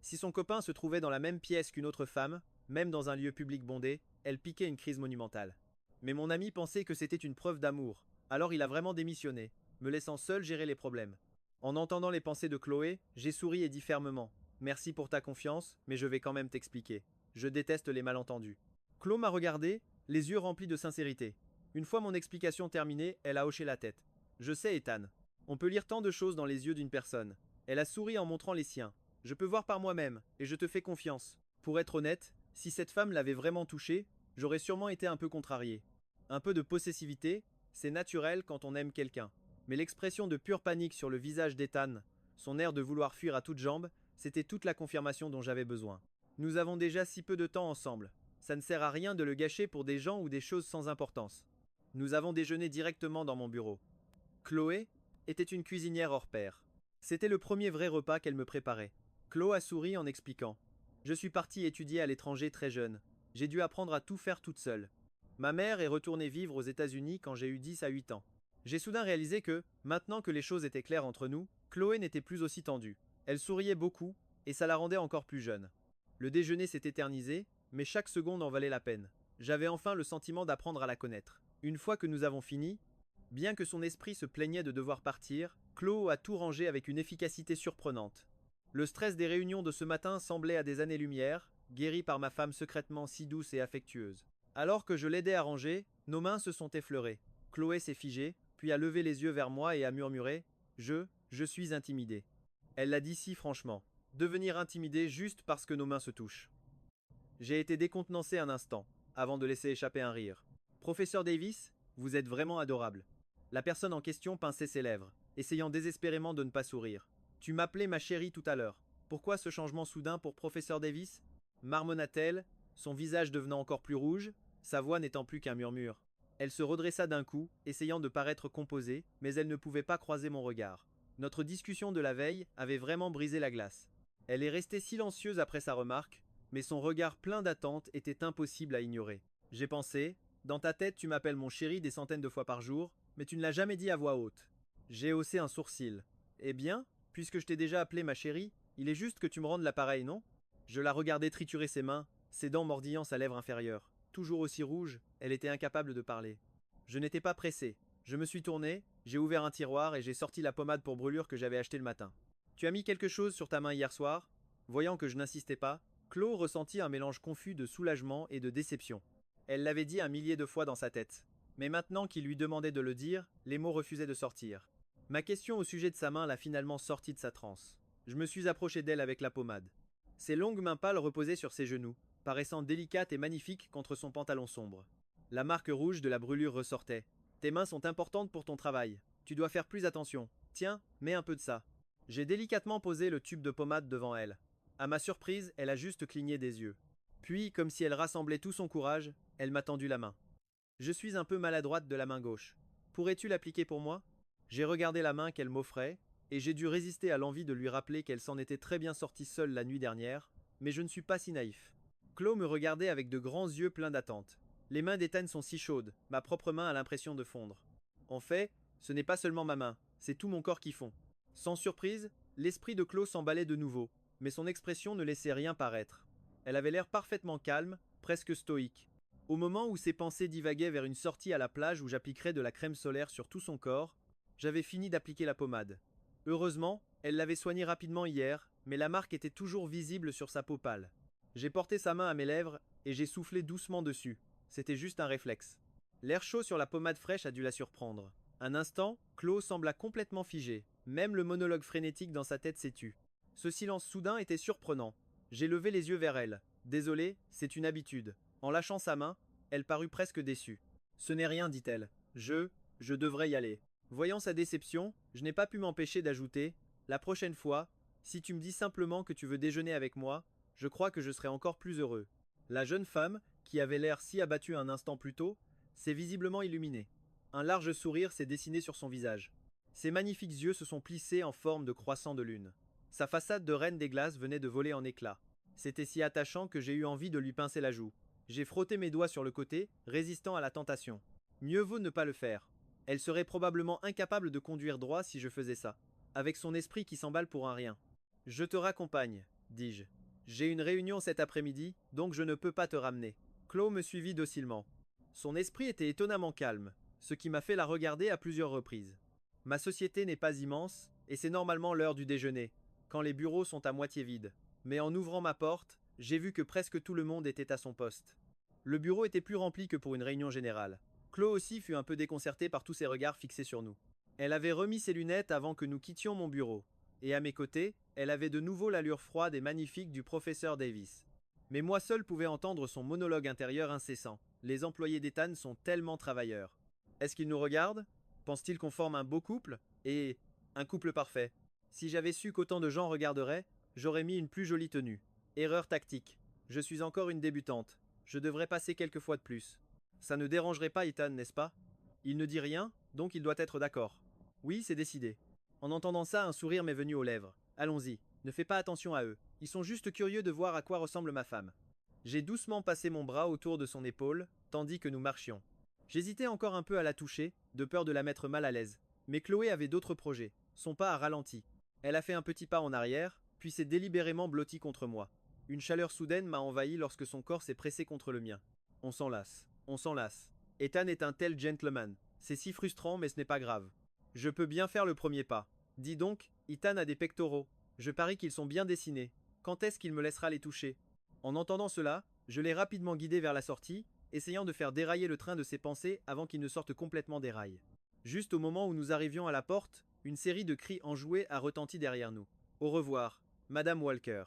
Si son copain se trouvait dans la même pièce qu'une autre femme, même dans un lieu public bondé, elle piquait une crise monumentale. Mais mon ami pensait que c'était une preuve d'amour, alors il a vraiment démissionné. me laissant seul gérer les problèmes. En entendant les pensées de Chloé, j'ai souri et dit fermement: Merci pour ta confiance, mais je vais quand même t'expliquer. Je déteste les malentendus. Chloé m'a regardé, les yeux remplis de sincérité. Une fois mon explication terminée, elle a hoché la tête. Je sais, Ethan. On peut lire tant de choses dans les yeux d'une personne. Elle a souri en montrant les siens. Je peux voir par moi-même, et je te fais confiance. Pour être honnête, si cette femme l'avait vraiment touché, j'aurais sûrement été un peu contrarié. Un peu de possessivité, c'est naturel quand on aime quelqu'un. Mais l'expression de pure panique sur le visage d'Ethan, son air de vouloir fuir à toutes jambes, c'était toute la confirmation dont j'avais besoin. Nous avons déjà si peu de temps ensemble. Ça ne sert à rien de le gâcher pour des gens ou des choses sans importance. Nous avons déjeuné directement dans mon bureau. Chloé était une cuisinière hors pair. C'était le premier vrai repas qu'elle me préparait. Chloé a souri en expliquant: Je suis partie étudier à l'étranger très jeune. J'ai dû apprendre à tout faire toute seule. Ma mère est retournée vivre aux États-Unis quand j'ai eu 10 à 8 ans. J'ai soudain réalisé que, maintenant que les choses étaient claires entre nous, Chloé n'était plus aussi tendue. Elle souriait beaucoup, et ça la rendait encore plus jeune. Le déjeuner s'est éternisé, mais chaque seconde en valait la peine. J'avais enfin le sentiment d'apprendre à la connaître. Une fois que nous avons fini, bien que son esprit se plaignait de devoir partir, Chloé a tout rangé avec une efficacité surprenante. Le stress des réunions de ce matin semblait à des années-lumière, guéri par ma femme secrètement si douce et affectueuse. Alors que je l'aidais à ranger, nos mains se sont effleurées. Chloé s'est figée, puis a levé les yeux vers moi et a murmuré: Je suis intimidée. Elle l'a dit si franchement. Devenir intimidée juste parce que nos mains se touchent. J'ai été décontenancé un instant, avant de laisser échapper un rire. Professeur Davis, vous êtes vraiment adorable. La personne en question pinçait ses lèvres, essayant désespérément de ne pas sourire. Tu m'appelais ma chérie tout à l'heure. Pourquoi ce changement soudain pour Professeur Davis? Marmonna-t-elle, son visage devenant encore plus rouge, sa voix n'étant plus qu'un murmure. Elle se redressa d'un coup, essayant de paraître composée, mais elle ne pouvait pas croiser mon regard. Notre discussion de la veille avait vraiment brisé la glace. Elle est restée silencieuse après sa remarque, mais son regard plein d'attente était impossible à ignorer. J'ai pensé: Dans ta tête, tu m'appelles mon chéri des centaines de fois par jour, mais tu ne l'as jamais dit à voix haute. J'ai haussé un sourcil. Eh bien, puisque je t'ai déjà appelé ma chérie, il est juste que tu me rendes l'appareil, non? Je la regardais triturer ses mains, ses dents mordillant sa lèvre inférieure. Toujours aussi rouge, elle était incapable de parler. Je n'étais pas pressé. Je me suis tourné, j'ai ouvert un tiroir et j'ai sorti la pommade pour brûlure que j'avais achetée le matin. Tu as mis quelque chose sur ta main hier soir? Voyant que je n'insistais pas, Chloé ressentit un mélange confus de soulagement et de déception. Elle l'avait dit un millier de fois dans sa tête. Mais maintenant qu'il lui demandait de le dire, les mots refusaient de sortir. Ma question au sujet de sa main l'a finalement sortie de sa transe. Je me suis approché d'elle avec la pommade. Ses longues mains pâles reposaient sur ses genoux, paraissant délicates et magnifiques contre son pantalon sombre. La marque rouge de la brûlure ressortait. Tes mains sont importantes pour ton travail. Tu dois faire plus attention. Tiens, mets un peu de ça. J'ai délicatement posé le tube de pommade devant elle. À ma surprise, elle a juste cligné des yeux. Puis, comme si elle rassemblait tout son courage, elle m'a tendu la main. Je suis un peu maladroite de la main gauche. Pourrais-tu l'appliquer pour moi? J'ai regardé la main qu'elle m'offrait, et j'ai dû résister à l'envie de lui rappeler qu'elle s'en était très bien sortie seule la nuit dernière, mais je ne suis pas si naïf. Chloé me regardait avec de grands yeux pleins d'attente. Les mains d'Ethan sont si chaudes, ma propre main a l'impression de fondre. En fait, ce n'est pas seulement ma main, c'est tout mon corps qui fond. Sans surprise, l'esprit de Chloé s'emballait de nouveau, mais son expression ne laissait rien paraître. Elle avait l'air parfaitement calme, presque stoïque. Au moment où ses pensées divaguaient vers une sortie à la plage où j'appliquerais de la crème solaire sur tout son corps, j'avais fini d'appliquer la pommade. Heureusement, elle l'avait soignée rapidement hier, mais la marque était toujours visible sur sa peau pâle. J'ai porté sa main à mes lèvres et j'ai soufflé doucement dessus. C'était juste un réflexe. L'air chaud sur la pommade fraîche a dû la surprendre. Un instant, Chloé sembla complètement figée. Même le monologue frénétique dans sa tête s'est tu. Ce silence soudain était surprenant. J'ai levé les yeux vers elle. Désolé, c'est une habitude. En lâchant sa main, elle parut presque déçue. Ce n'est rien, dit-elle. Je devrais y aller. Voyant sa déception, je n'ai pas pu m'empêcher d'ajouter: La prochaine fois, si tu me dis simplement que tu veux déjeuner avec moi, je crois que je serai encore plus heureux. La jeune femme, qui avait l'air si abattue un instant plus tôt, s'est visiblement illuminée. Un large sourire s'est dessiné sur son visage. Ses magnifiques yeux se sont plissés en forme de croissant de lune. Sa façade de reine des glaces venait de voler en éclats. C'était si attachant que j'ai eu envie de lui pincer la joue. J'ai frotté mes doigts sur le côté, résistant à la tentation. Mieux vaut ne pas le faire. Elle serait probablement incapable de conduire droit si je faisais ça, avec son esprit qui s'emballe pour un rien. Je te raccompagne, dis-je. J'ai une réunion cet après-midi, donc je ne peux pas te ramener. Chloé me suivit docilement. Son esprit était étonnamment calme, ce qui m'a fait la regarder à plusieurs reprises. Ma société n'est pas immense, et c'est normalement l'heure du déjeuner, quand les bureaux sont à moitié vides. Mais en ouvrant ma porte, j'ai vu que presque tout le monde était à son poste. Le bureau était plus rempli que pour une réunion générale. Chloé aussi fut un peu déconcertée par tous ces regards fixés sur nous. Elle avait remis ses lunettes avant que nous quittions mon bureau, et à mes côtés, elle avait de nouveau l'allure froide et magnifique du professeur Davis. Mais moi seul pouvais entendre son monologue intérieur incessant. Les employés d'Ethan sont tellement travailleurs. Est-ce qu'ils nous regardent? Pense-t-il qu'on forme un beau couple? Et un couple parfait? Si j'avais su qu'autant de gens regarderaient, j'aurais mis une plus jolie tenue. Erreur tactique. Je suis encore une débutante. Je devrais passer quelques fois de plus. Ça ne dérangerait pas Ethan, n'est-ce pas? Il ne dit rien, donc il doit être d'accord. Oui, c'est décidé. En entendant ça, un sourire m'est venu aux lèvres. Allons-y, ne fais pas attention à eux. Ils sont juste curieux de voir à quoi ressemble ma femme. J'ai doucement passé mon bras autour de son épaule, tandis que nous marchions. J'hésitais encore un peu à la toucher, de peur de la mettre mal à l'aise. Mais Chloé avait d'autres projets. Son pas a ralenti. Elle a fait un petit pas en arrière, puis s'est délibérément blottie contre moi. Une chaleur soudaine m'a envahi lorsque son corps s'est pressé contre le mien. On s'enlace. On s'enlace. Ethan est un tel gentleman. C'est si frustrant, mais ce n'est pas grave. Je peux bien faire le premier pas. Dis donc, Ethan a des pectoraux. Je parie qu'ils sont bien dessinés. Quand est-ce qu'il me laissera les toucher? En entendant cela, je l'ai rapidement guidé vers la sortie, essayant de faire dérailler le train de ses pensées avant qu'il ne sorte complètement des rails. Juste au moment où nous arrivions à la porte, une série de cris enjoués a retenti derrière nous. Au revoir, Madame Walker.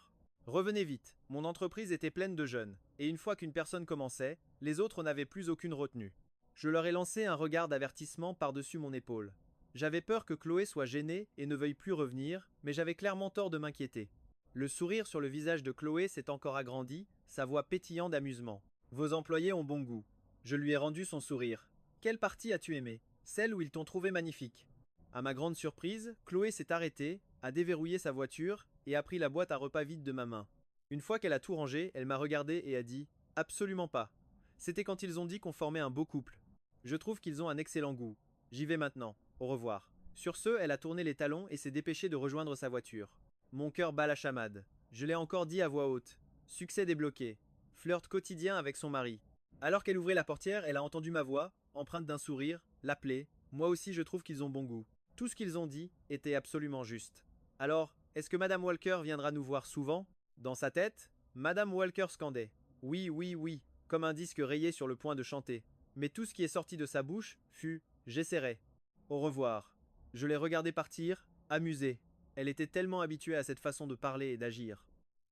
Revenez vite, mon entreprise était pleine de jeunes, et une fois qu'une personne commençait, les autres n'avaient plus aucune retenue. Je leur ai lancé un regard d'avertissement par-dessus mon épaule. J'avais peur que Chloé soit gênée et ne veuille plus revenir, mais j'avais clairement tort de m'inquiéter. Le sourire sur le visage de Chloé s'est encore agrandi, sa voix pétillant d'amusement. Vos employés ont bon goût. Je lui ai rendu son sourire. Quelle partie as-tu aimé? Celle où ils t'ont trouvé magnifique. À ma grande surprise, Chloé s'est arrêtée, a déverrouillé sa voiture et a pris la boîte à repas vide de ma main. Une fois qu'elle a tout rangé, elle m'a regardé et a dit « Absolument pas. C'était quand ils ont dit qu'on formait un beau couple. Je trouve qu'ils ont un excellent goût. J'y vais maintenant. Au revoir. » Sur ce, elle a tourné les talons et s'est dépêchée de rejoindre sa voiture. Mon cœur bat la chamade. Je l'ai encore dit à voix haute. Succès débloqué. Flirt quotidien avec son mari. Alors qu'elle ouvrait la portière, elle a entendu ma voix, empreinte d'un sourire, l'appeler. Moi aussi je trouve qu'ils ont bon goût. Tout ce qu'ils ont dit était absolument juste. Alors, est-ce que Madame Walker viendra nous voir souvent? Dans sa tête, Madame Walker scandait. Oui, oui, oui, comme un disque rayé sur le point de chanter. Mais tout ce qui est sorti de sa bouche fut j'essaierai. Au revoir. Je l'ai regardée partir, amusée. Elle était tellement habituée à cette façon de parler et d'agir.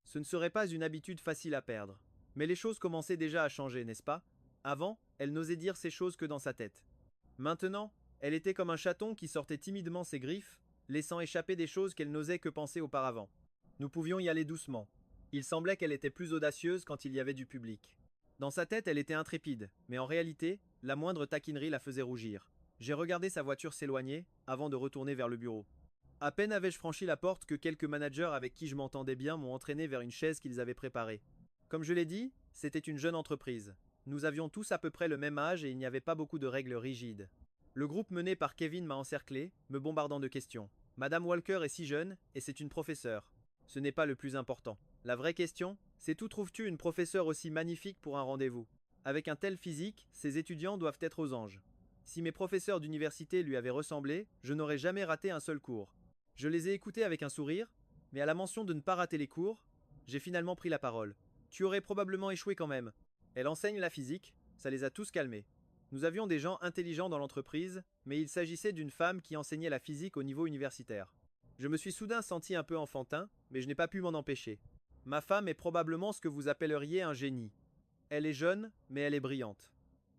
Ce ne serait pas une habitude facile à perdre. Mais les choses commençaient déjà à changer, n'est-ce pas? Avant, elle n'osait dire ces choses que dans sa tête. Maintenant, elle était comme un chaton qui sortait timidement ses griffes, laissant échapper des choses qu'elle n'osait que penser auparavant. Nous pouvions y aller doucement. Il semblait qu'elle était plus audacieuse quand il y avait du public. Dans sa tête, elle était intrépide, mais en réalité, la moindre taquinerie la faisait rougir. J'ai regardé sa voiture s'éloigner, avant de retourner vers le bureau. À peine avais-je franchi la porte que quelques managers avec qui je m'entendais bien m'ont entraîné vers une chaise qu'ils avaient préparée. Comme je l'ai dit, c'était une jeune entreprise. Nous avions tous à peu près le même âge et il n'y avait pas beaucoup de règles rigides. Le groupe mené par Kevin m'a encerclé, me bombardant de questions. Madame Walker est si jeune, et c'est une professeure. Ce n'est pas le plus important. La vraie question, c'est où trouves-tu une professeure aussi magnifique pour un rendez-vous? Avec un tel physique, ses étudiants doivent être aux anges. Si mes professeurs d'université lui avaient ressemblé, je n'aurais jamais raté un seul cours. Je les ai écoutés avec un sourire, mais à la mention de ne pas rater les cours, j'ai finalement pris la parole. Tu aurais probablement échoué quand même. Elle enseigne la physique, ça les a tous calmés. Nous avions des gens intelligents dans l'entreprise, mais il s'agissait d'une femme qui enseignait la physique au niveau universitaire. Je me suis soudain senti un peu enfantin, mais je n'ai pas pu m'en empêcher. Ma femme est probablement ce que vous appelleriez un génie. Elle est jeune, mais elle est brillante.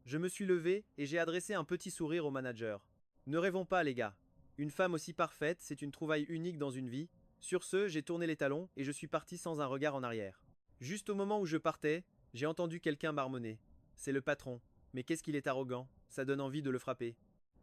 Je me suis levé et j'ai adressé un petit sourire au manager. Ne rêvons pas, les gars. Une femme aussi parfaite, c'est une trouvaille unique dans une vie. Sur ce, j'ai tourné les talons et je suis parti sans un regard en arrière. Juste au moment où je partais, j'ai entendu quelqu'un marmonner. C'est le patron. Mais qu'est-ce qu'il est arrogant, ça donne envie de le frapper.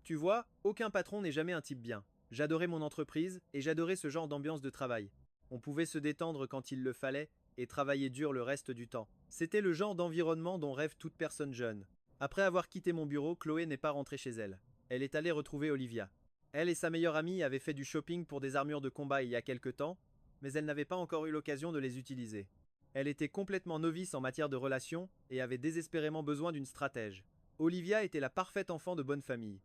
Tu vois, aucun patron n'est jamais un type bien. J'adorais mon entreprise et j'adorais ce genre d'ambiance de travail. On pouvait se détendre quand il le fallait et travailler dur le reste du temps. C'était le genre d'environnement dont rêve toute personne jeune. Après avoir quitté mon bureau, Chloé n'est pas rentrée chez elle. Elle est allée retrouver Olivia. Elle et sa meilleure amie avaient fait du shopping pour des armures de combat il y a quelque temps, mais elle n'avait pas encore eu l'occasion de les utiliser. Elle était complètement novice en matière de relations et avait désespérément besoin d'une stratège. Olivia était la parfaite enfant de bonne famille.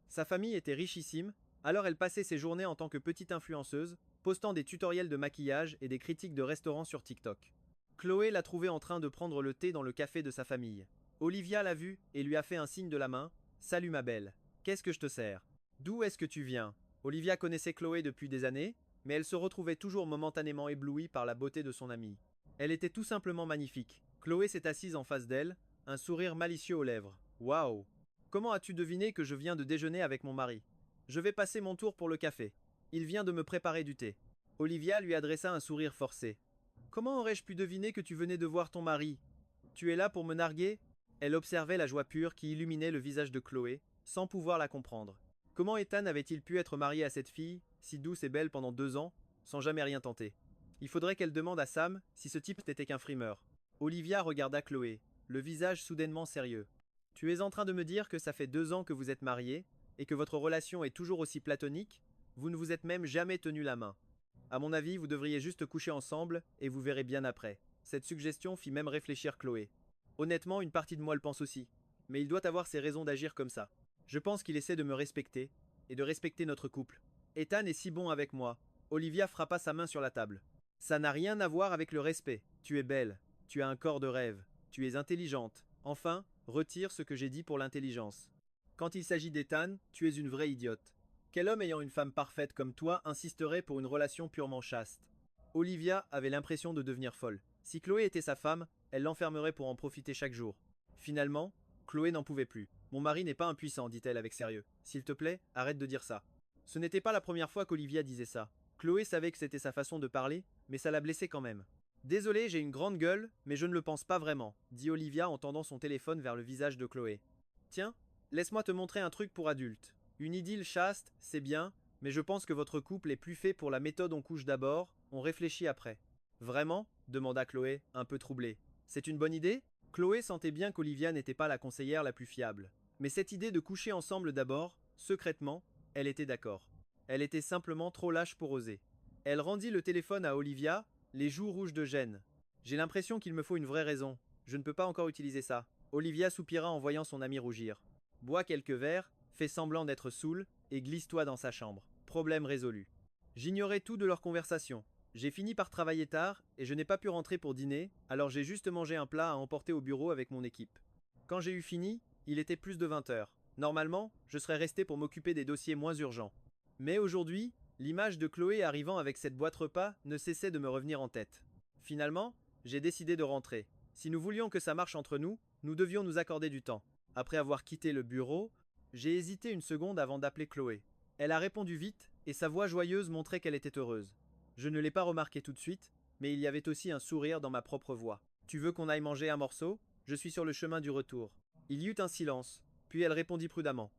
Sa famille était richissime, Alors elle passait ses journées en tant que petite influenceuse, postant des tutoriels de maquillage et des critiques de restaurants sur TikTok. Chloé l'a trouvée en train de prendre le thé dans le café de sa famille. Olivia l'a vue et lui a fait un signe de la main. Salut ma belle. Qu'est-ce que je te sers? D'où est-ce que tu viens? Olivia connaissait Chloé depuis des années, mais elle se retrouvait toujours momentanément éblouie par la beauté de son amie. Elle était tout simplement magnifique. Chloé s'est assise en face d'elle, un sourire malicieux aux lèvres. Waouh! Comment as-tu deviné que je viens de déjeuner avec mon mari? Je vais passer mon tour pour le café. Il vient de me préparer du thé. Olivia lui adressa un sourire forcé. Comment aurais-je pu deviner que tu venais de voir ton mari? Tu es là pour me narguer? Elle observait la joie pure qui illuminait le visage de Chloé, sans pouvoir la comprendre. Comment Ethan avait-il pu être marié à cette fille, si douce et belle pendant 2 ans, sans jamais rien tenter? Il faudrait qu'elle demande à Sam si ce type n'était qu'un frimeur. Olivia regarda Chloé, le visage soudainement sérieux. Tu es en train de me dire que ça fait 2 ans que vous êtes mariés, et que votre relation est toujours aussi platonique? Vous ne vous êtes même jamais tenu la main. À mon avis, vous devriez juste coucher ensemble, et vous verrez bien après. Cette suggestion fit même réfléchir Chloé. Honnêtement, une partie de moi le pense aussi. Mais il doit avoir ses raisons d'agir comme ça. Je pense qu'il essaie de me respecter, et de respecter notre couple. Ethan est si bon avec moi. Olivia frappa sa main sur la table. Ça n'a rien à voir avec le respect. Tu es belle. Tu as un corps de rêve. Tu es intelligente. Enfin, retire ce que j'ai dit pour l'intelligence. Quand il s'agit d'Ethan, tu es une vraie idiote. Quel homme ayant une femme parfaite comme toi insisterait pour une relation purement chaste? Olivia avait l'impression de devenir folle. Si Chloé était sa femme, elle l'enfermerait pour en profiter chaque jour. Finalement, Chloé n'en pouvait plus. Mon mari n'est pas impuissant, dit-elle avec sérieux. S'il te plaît, arrête de dire ça. Ce n'était pas la première fois qu'Olivia disait ça. Chloé savait que c'était sa façon de parler, mais ça la blessait quand même. Désolé, j'ai une grande gueule, mais je ne le pense pas vraiment, dit Olivia en tendant son téléphone vers le visage de Chloé. Tiens, laisse-moi te montrer un truc pour adultes. Une idylle chaste, c'est bien, mais je pense que votre couple est plus fait pour la méthode on couche d'abord, on réfléchit après. Vraiment? Demanda Chloé, un peu troublée. C'est une bonne idée? Chloé sentait bien qu'Olivia n'était pas la conseillère la plus fiable. Mais cette idée de coucher ensemble d'abord, secrètement, elle était d'accord. Elle était simplement trop lâche pour oser. Elle rendit le téléphone à Olivia, les joues rouges de gêne. J'ai l'impression qu'il me faut une vraie raison. Je ne peux pas encore utiliser ça. Olivia soupira en voyant son ami rougir. Bois quelques verres, fais semblant d'être saoul, et glisse-toi dans sa chambre. Problème résolu. J'ignorais tout de leur conversation. J'ai fini par travailler tard, et je n'ai pas pu rentrer pour dîner, alors j'ai juste mangé un plat à emporter au bureau avec mon équipe. Quand j'ai eu fini, il était plus de 20 heures. Normalement, je serais resté pour m'occuper des dossiers moins urgents. Mais aujourd'hui, l'image de Chloé arrivant avec cette boîte repas ne cessait de me revenir en tête. Finalement, j'ai décidé de rentrer. Si nous voulions que ça marche entre nous, nous devions nous accorder du temps. Après avoir quitté le bureau, j'ai hésité une seconde avant d'appeler Chloé. Elle a répondu vite, et sa voix joyeuse montrait qu'elle était heureuse. Je ne l'ai pas remarqué tout de suite, mais il y avait aussi un sourire dans ma propre voix. Tu veux qu'on aille manger un morceau? Je suis sur le chemin du retour. Il y eut un silence, puis elle répondit prudemment.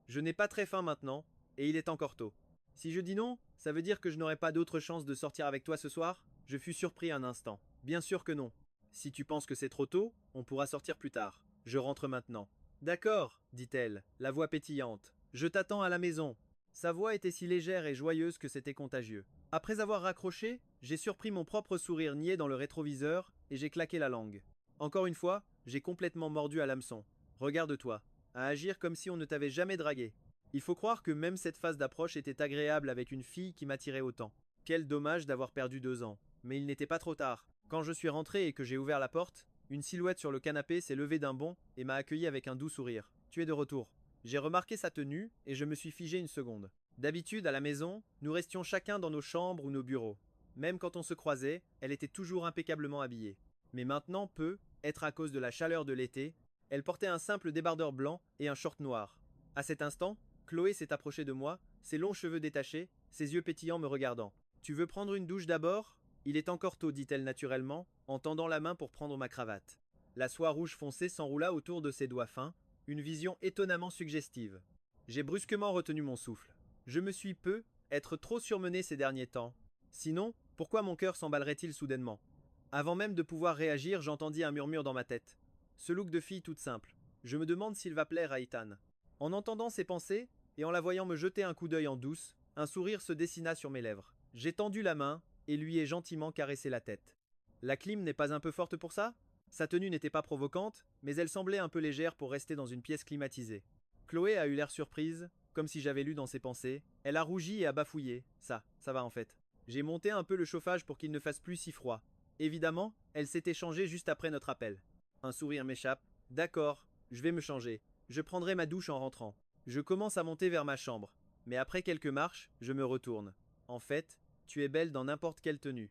Je n'ai pas très faim maintenant, et il est encore tôt. Si je dis non, ça veut dire que je n'aurai pas d'autre chance de sortir avec toi ce soir? Je fus surpris un instant. Bien sûr que non. Si tu penses que c'est trop tôt, on pourra sortir plus tard. Je rentre maintenant. D'accord, dit-elle, la voix pétillante. Je t'attends à la maison. Sa voix était si légère et joyeuse que c'était contagieux. Après avoir raccroché, j'ai surpris mon propre sourire niais dans le rétroviseur et j'ai claqué la langue. Encore une fois, j'ai complètement mordu à l'hameçon. Regarde-toi, à agir comme si on ne t'avait jamais dragué. Il faut croire que même cette phase d'approche était agréable avec une fille qui m'attirait autant. Quel dommage d'avoir perdu 2 ans. Mais il n'était pas trop tard. Quand je suis rentré et que j'ai ouvert la porte, une silhouette sur le canapé s'est levée d'un bond et m'a accueilli avec un doux sourire. Tu es de retour. J'ai remarqué sa tenue et je me suis figé une seconde. D'habitude, à la maison, nous restions chacun dans nos chambres ou nos bureaux. Même quand on se croisait, elle était toujours impeccablement habillée. Mais maintenant, être à cause de la chaleur de l'été, elle portait un simple débardeur blanc et un short noir. À cet instant, Chloé s'est approchée de moi, ses longs cheveux détachés, ses yeux pétillants me regardant. Tu veux prendre une douche d'abord? Il est encore tôt, dit-elle naturellement, en tendant la main pour prendre ma cravate. La soie rouge foncée s'enroula autour de ses doigts fins, une vision étonnamment suggestive. J'ai brusquement retenu mon souffle. Je me suis être trop surmené ces derniers temps. Sinon, pourquoi mon cœur s'emballerait-il soudainement? Avant même de pouvoir réagir, j'entendis un murmure dans ma tête. Ce look de fille toute simple. Je me demande s'il va plaire à Ethan. En entendant ces pensées, et en la voyant me jeter un coup d'œil en douce, un sourire se dessina sur mes lèvres. J'ai tendu la main, et lui ai gentiment caressé la tête. La clim n'est pas un peu forte pour ça? Sa tenue n'était pas provocante, mais elle semblait un peu légère pour rester dans une pièce climatisée. Chloé a eu l'air surprise, comme si j'avais lu dans ses pensées. Elle a rougi et a bafouillé. Ça va en fait. J'ai monté un peu le chauffage pour qu'il ne fasse plus si froid. Évidemment, elle s'était changée juste après notre appel. Un sourire m'échappe. D'accord, je vais me changer. Je prendrai ma douche en rentrant. Je commence à monter vers ma chambre. Mais après quelques marches, je me retourne. En fait, tu es belle dans n'importe quelle tenue.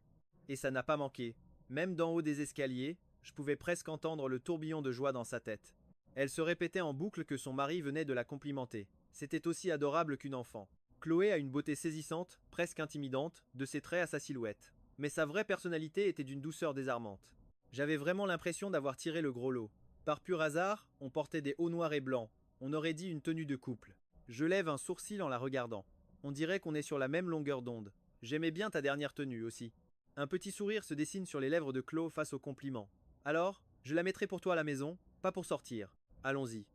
Et ça n'a pas manqué. Même d'en haut des escaliers, je pouvais presque entendre le tourbillon de joie dans sa tête. Elle se répétait en boucle que son mari venait de la complimenter. C'était aussi adorable qu'une enfant. Chloé a une beauté saisissante, presque intimidante, de ses traits à sa silhouette. Mais sa vraie personnalité était d'une douceur désarmante. J'avais vraiment l'impression d'avoir tiré le gros lot. Par pur hasard, on portait des hauts noirs et blancs. On aurait dit une tenue de couple. Je lève un sourcil en la regardant. On dirait qu'on est sur la même longueur d'onde. J'aimais bien ta dernière tenue aussi. Un petit sourire se dessine sur les lèvres de Chloé face au compliment. Alors, je la mettrai pour toi à la maison, pas pour sortir. Allons-y.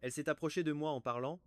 Elle s'est approchée de moi en parlant.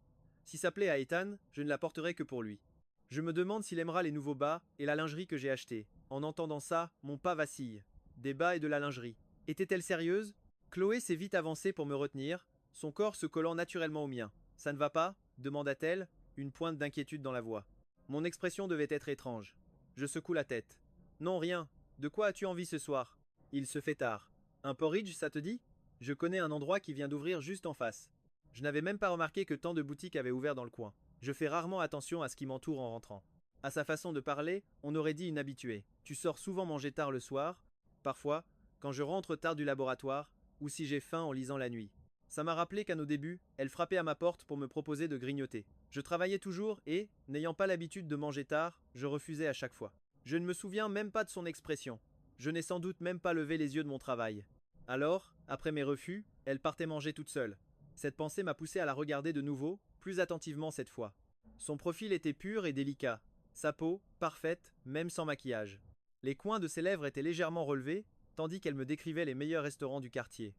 Si ça plaît à Ethan, je ne la porterai que pour lui. Je me demande s'il aimera les nouveaux bas et la lingerie que j'ai achetés. En entendant ça, mon pas vacille. Des bas et de la lingerie. Était-elle sérieuse? Chloé s'est vite avancée pour me retenir, son corps se collant naturellement au mien. Ça ne va pas? Demanda-t-elle, une pointe d'inquiétude dans la voix. Mon expression devait être étrange. Je secoue la tête. Non, rien. De quoi as-tu envie ce soir? Il se fait tard. Un porridge, ça te dit? Je connais un endroit qui vient d'ouvrir juste en face. Je n'avais même pas remarqué que tant de boutiques avaient ouvert dans le coin. Je fais rarement attention à ce qui m'entoure en rentrant. À sa façon de parler, on aurait dit une habituée. Tu sors souvent manger tard le soir, parfois, quand je rentre tard du laboratoire, ou si j'ai faim en lisant la nuit. Ça m'a rappelé qu'à nos débuts, elle frappait à ma porte pour me proposer de grignoter. Je travaillais toujours et, n'ayant pas l'habitude de manger tard, je refusais à chaque fois. Je ne me souviens même pas de son expression. Je n'ai sans doute même pas levé les yeux de mon travail. Alors, après mes refus, elle partait manger toute seule. Cette pensée m'a poussé à la regarder de nouveau, plus attentivement cette fois. Son profil était pur et délicat, sa peau, parfaite, même sans maquillage. Les coins de ses lèvres étaient légèrement relevés, tandis qu'elle me décrivait les meilleurs restaurants du quartier.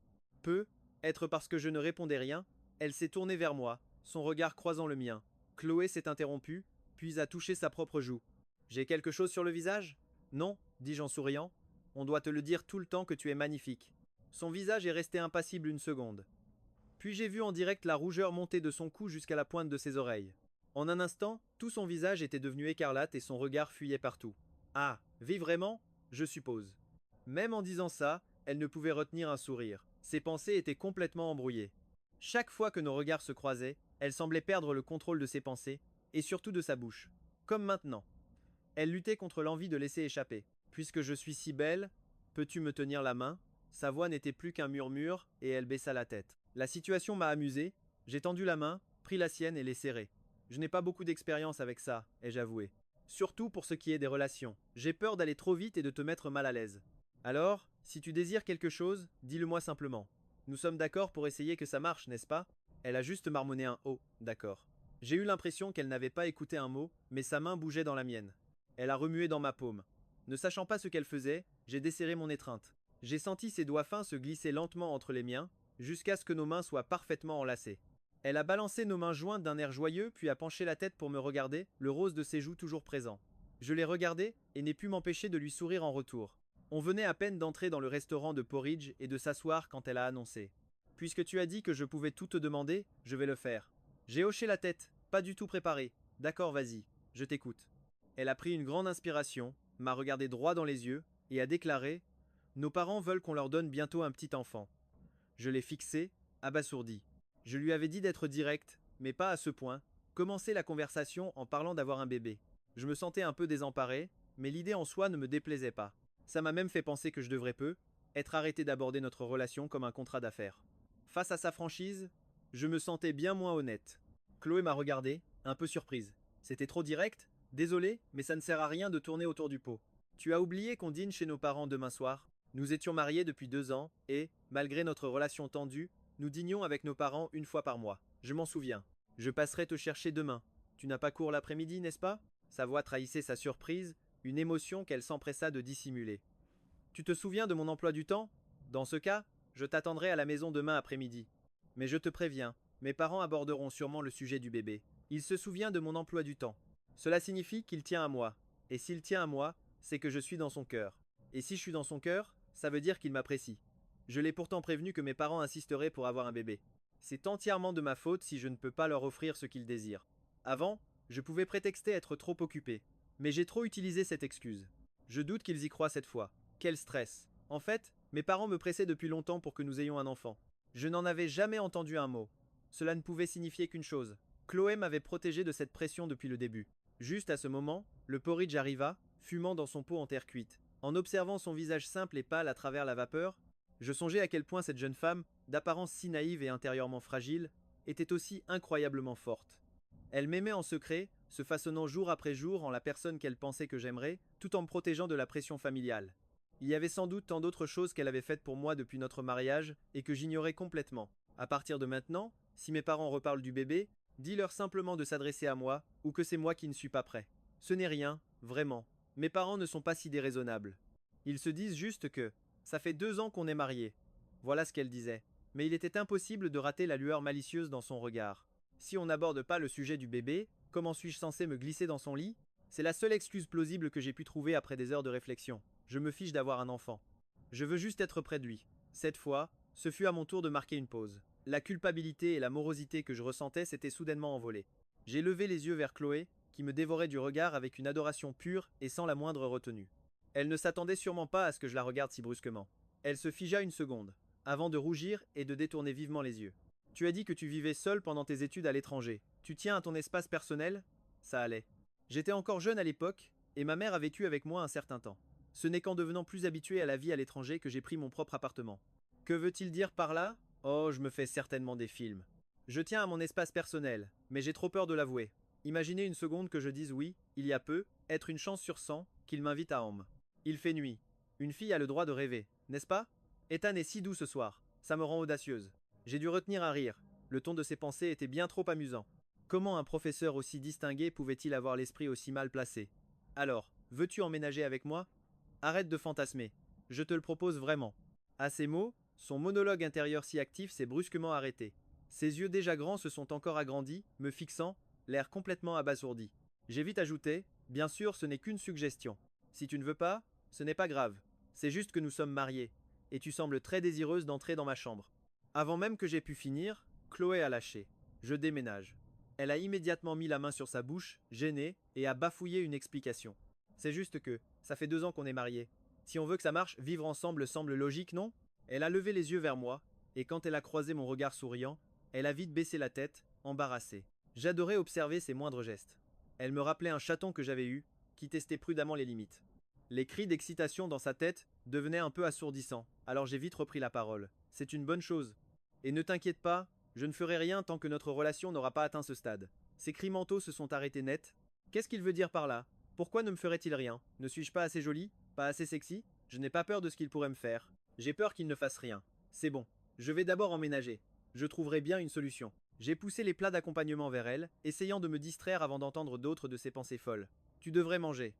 Être parce que je ne répondais rien, elle s'est tournée vers moi, son regard croisant le mien. Chloé s'est interrompue, puis a touché sa propre joue. J'ai quelque chose sur le visage? Non, dis-je en souriant. On doit te le dire tout le temps que tu es magnifique. Son visage est resté impassible une seconde. Puis j'ai vu en direct la rougeur monter de son cou jusqu'à la pointe de ses oreilles. En un instant, tout son visage était devenu écarlate et son regard fuyait partout. Ah, vie vraiment? Je suppose. Même en disant ça, elle ne pouvait retenir un sourire. Ses pensées étaient complètement embrouillées. Chaque fois que nos regards se croisaient, elle semblait perdre le contrôle de ses pensées, et surtout de sa bouche. Comme maintenant. Elle luttait contre l'envie de laisser échapper. Puisque je suis si belle, peux-tu me tenir la main? Sa voix n'était plus qu'un murmure, et elle baissa la tête. La situation m'a amusé, j'ai tendu la main, pris la sienne et l'ai serrée. Je n'ai pas beaucoup d'expérience avec ça, ai-je avoué. Surtout pour ce qui est des relations. J'ai peur d'aller trop vite et de te mettre mal à l'aise. Alors, si tu désires quelque chose, dis-le-moi simplement. Nous sommes d'accord pour essayer que ça marche, n'est-ce pas? Elle a juste marmonné un oh, d'accord. J'ai eu l'impression qu'elle n'avait pas écouté un mot, mais sa main bougeait dans la mienne. Elle a remué dans ma paume. Ne sachant pas ce qu'elle faisait, j'ai desserré mon étreinte. J'ai senti ses doigts fins se glisser lentement entre les miens, jusqu'à ce que nos mains soient parfaitement enlacées. Elle a balancé nos mains jointes d'un air joyeux, puis a penché la tête pour me regarder, le rose de ses joues toujours présent. Je l'ai regardée, et n'ai pu m'empêcher de lui sourire en retour. On venait à peine d'entrer dans le restaurant de porridge et de s'asseoir quand elle a annoncé. Puisque tu as dit que je pouvais tout te demander, je vais le faire. J'ai hoché la tête, pas du tout préparé. D'accord, vas-y, je t'écoute. Elle a pris une grande inspiration, m'a regardé droit dans les yeux, et a déclaré « Nos parents veulent qu'on leur donne bientôt un petit enfant. » Je l'ai fixé, abasourdi. Je lui avais dit d'être direct, mais pas à ce point, commencer la conversation en parlant d'avoir un bébé. Je me sentais un peu désemparé, mais l'idée en soi ne me déplaisait pas. Ça m'a même fait penser que je devrais être arrêté d'aborder notre relation comme un contrat d'affaires. Face à sa franchise, je me sentais bien moins honnête. Chloé m'a regardé, un peu surprise. C'était trop direct? Désolé, mais ça ne sert à rien de tourner autour du pot. Tu as oublié qu'on dîne chez nos parents demain soir? Nous étions mariés depuis 2 ans et, malgré notre relation tendue, nous dînions avec nos parents une fois par mois. Je m'en souviens. Je passerai te chercher demain. Tu n'as pas cours l'après-midi, n'est-ce pas? Sa voix trahissait sa surprise, une émotion qu'elle s'empressa de dissimuler. Tu te souviens de mon emploi du temps? Dans ce cas, je t'attendrai à la maison demain après-midi. Mais je te préviens, mes parents aborderont sûrement le sujet du bébé. Il se souvient de mon emploi du temps. Cela signifie qu'il tient à moi. Et s'il tient à moi, c'est que je suis dans son cœur. Et si je suis dans son cœur, ça veut dire qu'il m'apprécie. Je l'ai pourtant prévenu que mes parents insisteraient pour avoir un bébé. C'est entièrement de ma faute si je ne peux pas leur offrir ce qu'ils désirent. Avant, je pouvais prétexter être trop occupé. Mais j'ai trop utilisé cette excuse. Je doute qu'ils y croient cette fois. Quel stress. En fait, mes parents me pressaient depuis longtemps pour que nous ayons un enfant. Je n'en avais jamais entendu un mot. Cela ne pouvait signifier qu'une chose. Chloé m'avait protégé de cette pression depuis le début. Juste à ce moment, le porridge arriva, fumant dans son pot en terre cuite. En observant son visage simple et pâle à travers la vapeur, je songeais à quel point cette jeune femme, d'apparence si naïve et intérieurement fragile, était aussi incroyablement forte. Elle m'aimait en secret, se façonnant jour après jour en la personne qu'elle pensait que j'aimerais, tout en me protégeant de la pression familiale. Il y avait sans doute tant d'autres choses qu'elle avait faites pour moi depuis notre mariage et que j'ignorais complètement. À partir de maintenant, si mes parents reparlent du bébé, dis-leur simplement de s'adresser à moi ou que c'est moi qui ne suis pas prêt. Ce n'est rien, vraiment. Mes parents ne sont pas si déraisonnables. Ils se disent juste que ça fait 2 ans qu'on est mariés. Voilà ce qu'elle disait. Mais il était impossible de rater la lueur malicieuse dans son regard. Si on n'aborde pas le sujet du bébé, comment suis-je censé me glisser dans son lit? C'est la seule excuse plausible que j'ai pu trouver après des heures de réflexion. Je me fiche d'avoir un enfant. Je veux juste être près de lui. Cette fois, ce fut à mon tour de marquer une pause. La culpabilité et la morosité que je ressentais s'étaient soudainement envolées. J'ai levé les yeux vers Chloé, qui me dévorait du regard avec une adoration pure et sans la moindre retenue. Elle ne s'attendait sûrement pas à ce que je la regarde si brusquement. Elle se figea une seconde, avant de rougir et de détourner vivement les yeux. Tu as dit que tu vivais seul pendant tes études à l'étranger. Tu tiens à ton espace personnel? Ça allait. J'étais encore jeune à l'époque, et ma mère a vécu avec moi un certain temps. Ce n'est qu'en devenant plus habitué à la vie à l'étranger que j'ai pris mon propre appartement. Que veut-il dire par là? Oh, je me fais certainement des films. Je tiens à mon espace personnel, mais j'ai trop peur de l'avouer. Imaginez une seconde que je dise oui, il y a peu, être une chance sur 100, qu'il m'invite à Homme. Il fait nuit. Une fille a le droit de rêver, n'est-ce pas? Ethan est si doux ce soir, ça me rend audacieuse. J'ai dû retenir un rire. Le ton de ses pensées était bien trop amusant. Comment un professeur aussi distingué pouvait-il avoir l'esprit aussi mal placé? Alors, veux-tu emménager avec moi? Arrête de fantasmer. Je te le propose vraiment. À ces mots, son monologue intérieur si actif s'est brusquement arrêté. Ses yeux déjà grands se sont encore agrandis, me fixant, l'air complètement abasourdi. J'ai vite ajouté, bien sûr, ce n'est qu'une suggestion. Si tu ne veux pas, ce n'est pas grave. C'est juste que nous sommes mariés, et tu sembles très désireuse d'entrer dans ma chambre. Avant même que j'aie pu finir, Chloé a lâché. Je déménage. Elle a immédiatement mis la main sur sa bouche, gênée, et a bafouillé une explication. C'est juste que, ça fait 2 ans qu'on est mariés. Si on veut que ça marche, vivre ensemble semble logique, non? Elle a levé les yeux vers moi, et quand elle a croisé mon regard souriant, elle a vite baissé la tête, embarrassée. J'adorais observer ses moindres gestes. Elle me rappelait un chaton que j'avais eu, qui testait prudemment les limites. Les cris d'excitation dans sa tête devenaient un peu assourdissants, alors j'ai vite repris la parole. C'est une bonne chose. Et ne t'inquiète pas, je ne ferai rien tant que notre relation n'aura pas atteint ce stade. Ses cris mentaux se sont arrêtés net. Qu'est-ce qu'il veut dire par là? Pourquoi ne me ferait-il rien? Ne suis-je pas assez jolie? Pas assez sexy? Je n'ai pas peur de ce qu'il pourrait me faire. J'ai peur qu'il ne fasse rien. C'est bon. Je vais d'abord emménager. Je trouverai bien une solution. J'ai poussé les plats d'accompagnement vers elle, essayant de me distraire avant d'entendre d'autres de ses pensées folles. Tu devrais manger.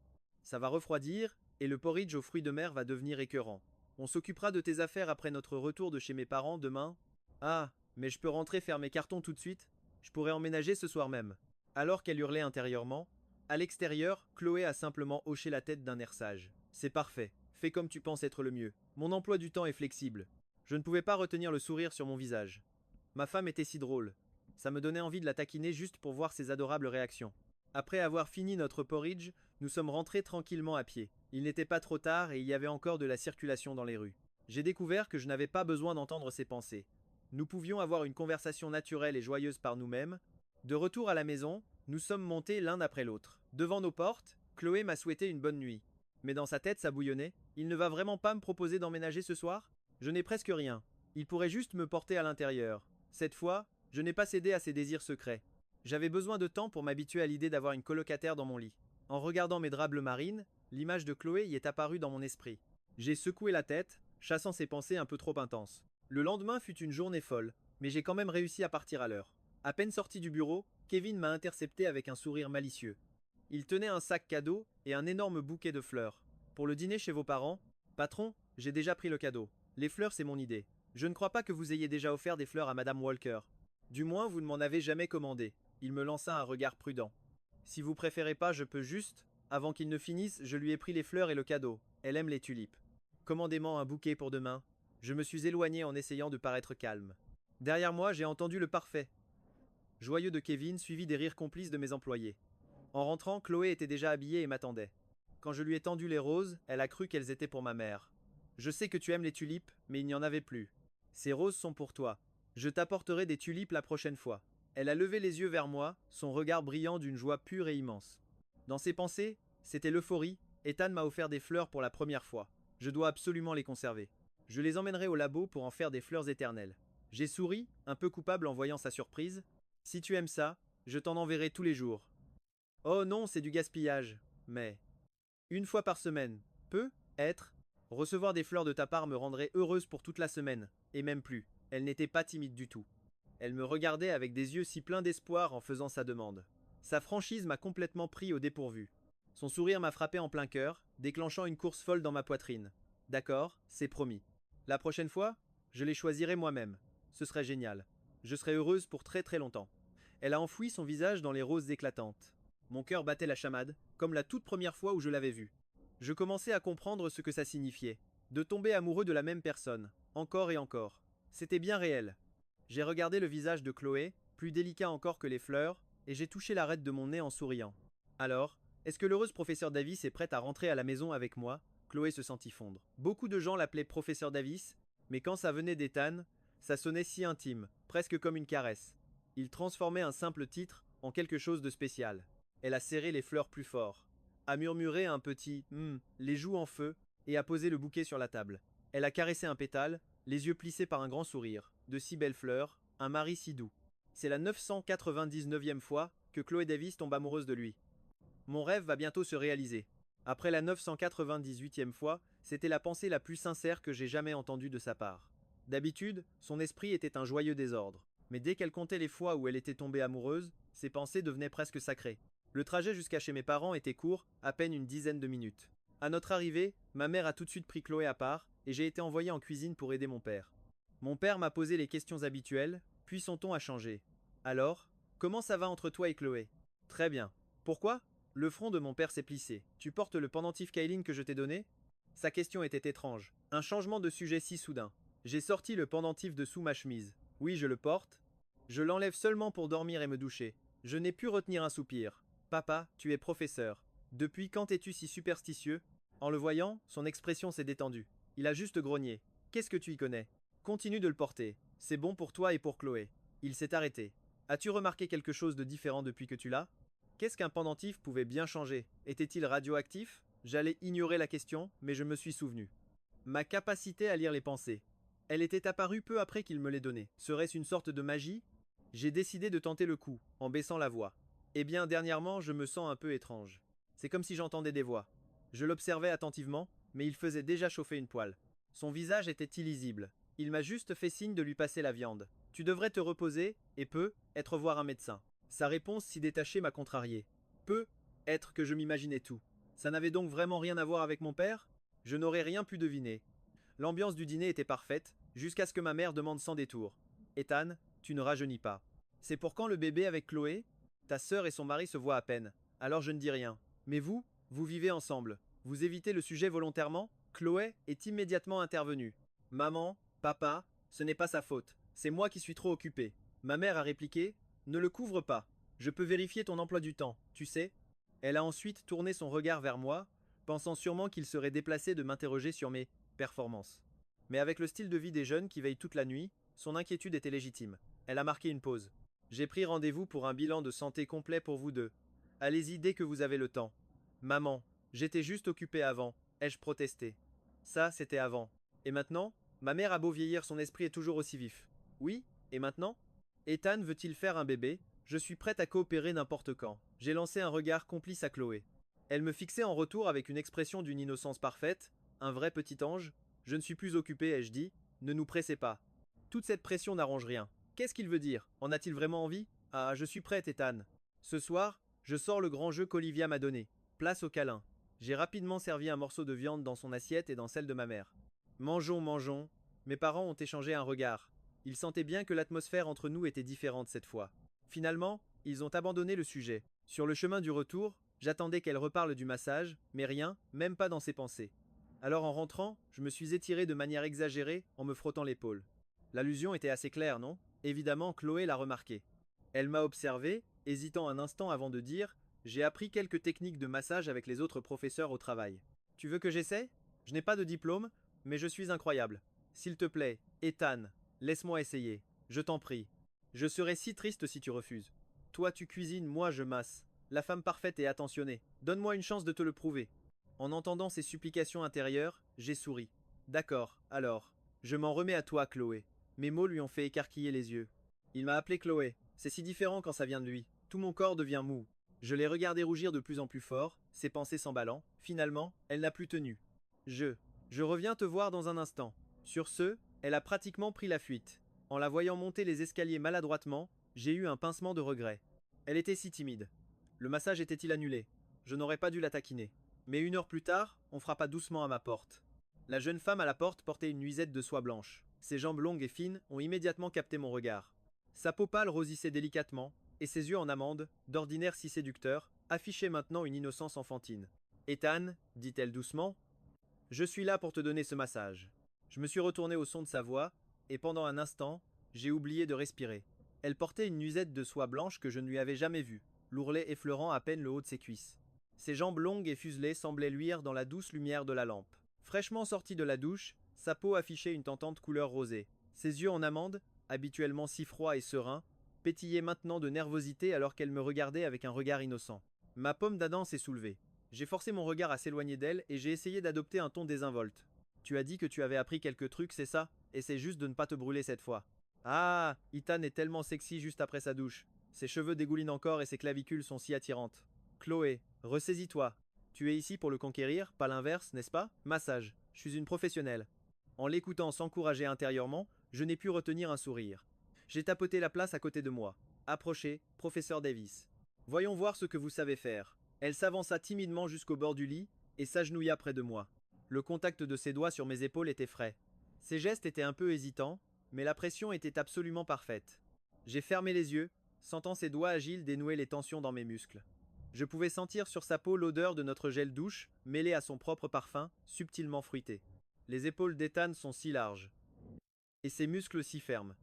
Ça va refroidir, et le porridge aux fruits de mer va devenir écœurant. On s'occupera de tes affaires après notre retour de chez mes parents demain. Ah, mais je peux rentrer faire mes cartons tout de suite? Je pourrais emménager ce soir même. Alors qu'elle hurlait intérieurement, à l'extérieur, Chloé a simplement hoché la tête d'un air sage. C'est parfait. Fais comme tu penses être le mieux. Mon emploi du temps est flexible. Je ne pouvais pas retenir le sourire sur mon visage. Ma femme était si drôle. Ça me donnait envie de la taquiner juste pour voir ses adorables réactions. Après avoir fini notre porridge, nous sommes rentrés tranquillement à pied. Il n'était pas trop tard et il y avait encore de la circulation dans les rues. J'ai découvert que je n'avais pas besoin d'entendre ses pensées. Nous pouvions avoir une conversation naturelle et joyeuse par nous-mêmes. De retour à la maison, nous sommes montés l'un après l'autre. Devant nos portes, Chloé m'a souhaité une bonne nuit. Mais dans sa tête, ça bouillonnait. Il ne va vraiment pas me proposer d'emménager ce soir? Je n'ai presque rien. Il pourrait juste me porter à l'intérieur. Cette fois, je n'ai pas cédé à ses désirs secrets. J'avais besoin de temps pour m'habituer à l'idée d'avoir une colocataire dans mon lit. En regardant mes draps bleu marine, l'image de Chloé y est apparue dans mon esprit. J'ai secoué la tête, chassant ces pensées un peu trop intenses. Le lendemain fut une journée folle, mais j'ai quand même réussi à partir à l'heure. À peine sorti du bureau, Kevin m'a intercepté avec un sourire malicieux. Il tenait un sac cadeau et un énorme bouquet de fleurs. Pour le dîner chez vos parents? Patron, j'ai déjà pris le cadeau. Les fleurs, c'est mon idée. Je ne crois pas que vous ayez déjà offert des fleurs à Madame Walker. Du moins, vous ne m'en avez jamais commandé. Il me lança un regard prudent. Si vous préférez pas, je peux juste… Avant qu'il ne finisse, je lui ai pris les fleurs et le cadeau. Elle aime les tulipes. Commandez-moi un bouquet pour demain. Je me suis éloigné en essayant de paraître calme. Derrière moi, j'ai entendu le parfait. joyeux de Kevin, suivi des rires complices de mes employés. En rentrant, Chloé était déjà habillée et m'attendait. Quand je lui ai tendu les roses, elle a cru qu'elles étaient pour ma mère. Je sais que tu aimes les tulipes, mais il n'y en avait plus. Ces roses sont pour toi. Je t'apporterai des tulipes la prochaine fois. Elle a levé les yeux vers moi, son regard brillant d'une joie pure et immense. Dans ses pensées, c'était l'euphorie. Ethan m'a offert des fleurs pour la première fois. Je dois absolument les conserver. Je les emmènerai au labo pour en faire des fleurs éternelles. J'ai souri, un peu coupable en voyant sa surprise. Si tu aimes ça, je t'en enverrai tous les jours. Oh non, c'est du gaspillage. Mais une fois par semaine, peut être. Recevoir des fleurs de ta part me rendrait heureuse pour toute la semaine, et même plus. Elle n'était pas timide du tout. Elle me regardait avec des yeux si pleins d'espoir en faisant sa demande. Sa franchise m'a complètement pris au dépourvu. Son sourire m'a frappé en plein cœur, déclenchant une course folle dans ma poitrine. D'accord, c'est promis. La prochaine fois, je les choisirai moi-même. Ce serait génial. Je serai heureuse pour très très longtemps. Elle a enfoui son visage dans les roses éclatantes. Mon cœur battait la chamade, comme la toute première fois où je l'avais vue. Je commençais à comprendre ce que ça signifiait. De tomber amoureux de la même personne, encore et encore. C'était bien réel. J'ai regardé le visage de Chloé, plus délicat encore que les fleurs, et j'ai touché l'arête de mon nez en souriant. Alors, est-ce que l'heureuse professeur Davis est prête à rentrer à la maison avec moi? Chloé se sentit fondre. Beaucoup de gens l'appelaient professeur Davis, mais quand ça venait d'Ethan, ça sonnait si intime, presque comme une caresse. Il transformait un simple titre en quelque chose de spécial. Elle a serré les fleurs plus fort, a murmuré un petit les joues en feu, et a posé le bouquet sur la table. Elle a caressé un pétale, les yeux plissés par un grand sourire. De si belles fleurs, un mari si doux. C'est la 999e fois que Chloé Davis tombe amoureuse de lui. Mon rêve va bientôt se réaliser. Après la 998e fois, c'était la pensée la plus sincère que j'ai jamais entendue de sa part. D'habitude, son esprit était un joyeux désordre. Mais dès qu'elle comptait les fois où elle était tombée amoureuse, ses pensées devenaient presque sacrées. Le trajet jusqu'à chez mes parents était court, à peine une dizaine de minutes. À notre arrivée, ma mère a tout de suite pris Chloé à part, et j'ai été envoyé en cuisine pour aider mon père. Mon père m'a posé les questions habituelles, puis son ton a changé. Alors, comment ça va entre toi et Chloé? Très bien. Pourquoi? Le front de mon père s'est plissé. Tu portes le pendentif Kailin que je t'ai donné? Sa question était étrange. Un changement de sujet si soudain. J'ai sorti le pendentif de sous ma chemise. Oui, je le porte. Je l'enlève seulement pour dormir et me doucher. Je n'ai pu retenir un soupir. Papa, tu es professeur. Depuis quand es-tu si superstitieux? En le voyant, son expression s'est détendue. Il a juste grogné. Qu'est-ce que tu y connais? Continue de le porter. C'est bon pour toi et pour Chloé. Il s'est arrêté. As-tu remarqué quelque chose de différent depuis que tu l'as? Qu'est-ce qu'un pendentif pouvait bien changer? Était-il radioactif? J'allais ignorer la question, mais je me suis souvenu. Ma capacité à lire les pensées. Elle était apparue peu après qu'il me l'ait donnée. Serait-ce une sorte de magie? J'ai décidé de tenter le coup, en baissant la voix. Eh bien, dernièrement, je me sens un peu étrange. C'est comme si j'entendais des voix. Je l'observais attentivement, mais il faisait déjà chauffer une poêle. Son visage était illisible. Il m'a juste fait signe de lui passer la viande. Tu devrais te reposer, et être voir un médecin. Sa réponse si détachée m'a contrarié. Être que je m'imaginais tout. Ça n'avait donc vraiment rien à voir avec mon père? Je n'aurais rien pu deviner. L'ambiance du dîner était parfaite, jusqu'à ce que ma mère demande sans détour. Ethan, tu ne rajeunis pas. C'est pour quand le bébé avec Chloé? Ta sœur et son mari se voient à peine, alors je ne dis rien. Mais vous vivez ensemble. Vous évitez le sujet volontairement? Chloé est immédiatement intervenue. Maman, papa, ce n'est pas sa faute. C'est moi qui suis trop occupé. Ma mère a répliqué. Ne le couvre pas. Je peux vérifier ton emploi du temps, tu sais. Elle a ensuite tourné son regard vers moi, pensant sûrement qu'il serait déplacé de m'interroger sur mes performances. Mais avec le style de vie des jeunes qui veillent toute la nuit, son inquiétude était légitime. Elle a marqué une pause. J'ai pris rendez-vous pour un bilan de santé complet pour vous deux. Allez-y dès que vous avez le temps. Maman, j'étais juste occupé avant, ai-je protesté. Ça, c'était avant. Et maintenant? Ma mère a beau vieillir, son esprit est toujours aussi vif. Oui, et maintenant? Ethan veut-il faire un bébé? Je suis prête à coopérer n'importe quand. J'ai lancé un regard complice à Chloé. Elle me fixait en retour avec une expression d'une innocence parfaite, un vrai petit ange. Je ne suis plus occupé, ai-je dit. Ne nous pressez pas. Toute cette pression n'arrange rien. Qu'est-ce qu'il veut dire? En a-t-il vraiment envie? Ah, je suis prête, Ethan. Ce soir, je sors le grand jeu qu'Olivia m'a donné. Place au câlin. J'ai rapidement servi un morceau de viande dans son assiette et dans celle de ma mère. Mangeons, mangeons. Mes parents ont échangé un regard. Ils sentaient bien que l'atmosphère entre nous était différente cette fois. Finalement, ils ont abandonné le sujet. Sur le chemin du retour, j'attendais qu'elle reparle du massage, mais rien, même pas dans ses pensées. Alors en rentrant, je me suis étiré de manière exagérée en me frottant l'épaule. L'allusion était assez claire, non? Évidemment, Chloé l'a remarqué. Elle m'a observé, hésitant un instant avant de dire: j'ai appris quelques techniques de massage avec les autres professeurs au travail. Tu veux que j'essaie? Je n'ai pas de diplôme, mais je suis incroyable. S'il te plaît, Ethan, laisse-moi essayer. Je t'en prie. Je serais si triste si tu refuses. Toi tu cuisines, moi je masse. La femme parfaite et attentionnée. Donne-moi une chance de te le prouver. En entendant ces supplications intérieures, j'ai souri. D'accord, alors. Je m'en remets à toi, Chloé. Mes mots lui ont fait écarquiller les yeux. Il m'a appelé Chloé. C'est si différent quand ça vient de lui. Tout mon corps devient mou. Je l'ai regardé rougir de plus en plus fort, ses pensées s'emballant. Finalement, elle n'a plus tenu. Je. Je reviens te voir dans un instant. Sur ce, elle a pratiquement pris la fuite. En la voyant monter les escaliers maladroitement, j'ai eu un pincement de regret. Elle était si timide. Le massage était-il annulé? Je n'aurais pas dû la taquiner. Mais 1 heure plus tard, on frappa doucement à ma porte. La jeune femme à la porte portait une nuisette de soie blanche. Ses jambes longues et fines ont immédiatement capté mon regard. Sa peau pâle rosissait délicatement, et ses yeux en amande, d'ordinaire si séducteurs, affichaient maintenant une innocence enfantine. Ethan, dit-elle doucement, je suis là pour te donner ce massage. Je me suis retourné au son de sa voix, et pendant un instant, j'ai oublié de respirer. Elle portait une nuisette de soie blanche que je ne lui avais jamais vue, l'ourlet effleurant à peine le haut de ses cuisses. Ses jambes longues et fuselées semblaient luire dans la douce lumière de la lampe. Fraîchement sortie de la douche, sa peau affichait une tentante couleur rosée. Ses yeux en amande, habituellement si froids et sereins, pétillaient maintenant de nervosité alors qu'elle me regardait avec un regard innocent. Ma pomme d'Adam s'est soulevée. J'ai forcé mon regard à s'éloigner d'elle et j'ai essayé d'adopter un ton désinvolte. Tu as dit que tu avais appris quelques trucs, c'est ça? Essaie juste de ne pas te brûler cette fois. Ah, Ethan est tellement sexy juste après sa douche. Ses cheveux dégoulinent encore et ses clavicules sont si attirantes. Chloé, ressaisis-toi. Tu es ici pour le conquérir, pas l'inverse, n'est-ce pas? Massage. Je suis une professionnelle. En l'écoutant s'encourager intérieurement, je n'ai pu retenir un sourire. J'ai tapoté la place à côté de moi. Approchez, professeur Davis. Voyons voir ce que vous savez faire. Elle s'avança timidement jusqu'au bord du lit et s'agenouilla près de moi. Le contact de ses doigts sur mes épaules était frais. Ses gestes étaient un peu hésitants, mais la pression était absolument parfaite. J'ai fermé les yeux, sentant ses doigts agiles dénouer les tensions dans mes muscles. Je pouvais sentir sur sa peau l'odeur de notre gel douche, mêlée à son propre parfum, subtilement fruité. Les épaules d'Ethan sont si larges. Et ses muscles si fermes.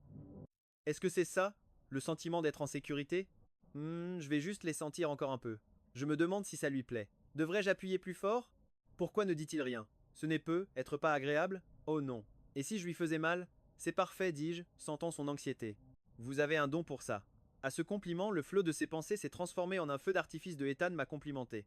Est-ce que c'est ça, le sentiment d'être en sécurité? Je vais juste les sentir encore un peu. Je me demande si ça lui plaît. Devrais-je appuyer plus fort? Pourquoi ne dit-il rien? Ce n'est peu, être pas agréable? Oh non. Et si je lui faisais mal? C'est parfait, dis-je, sentant son anxiété. Vous avez un don pour ça. À ce compliment, le flot de ses pensées s'est transformé en un feu d'artifice de Ethan m'a complimenté.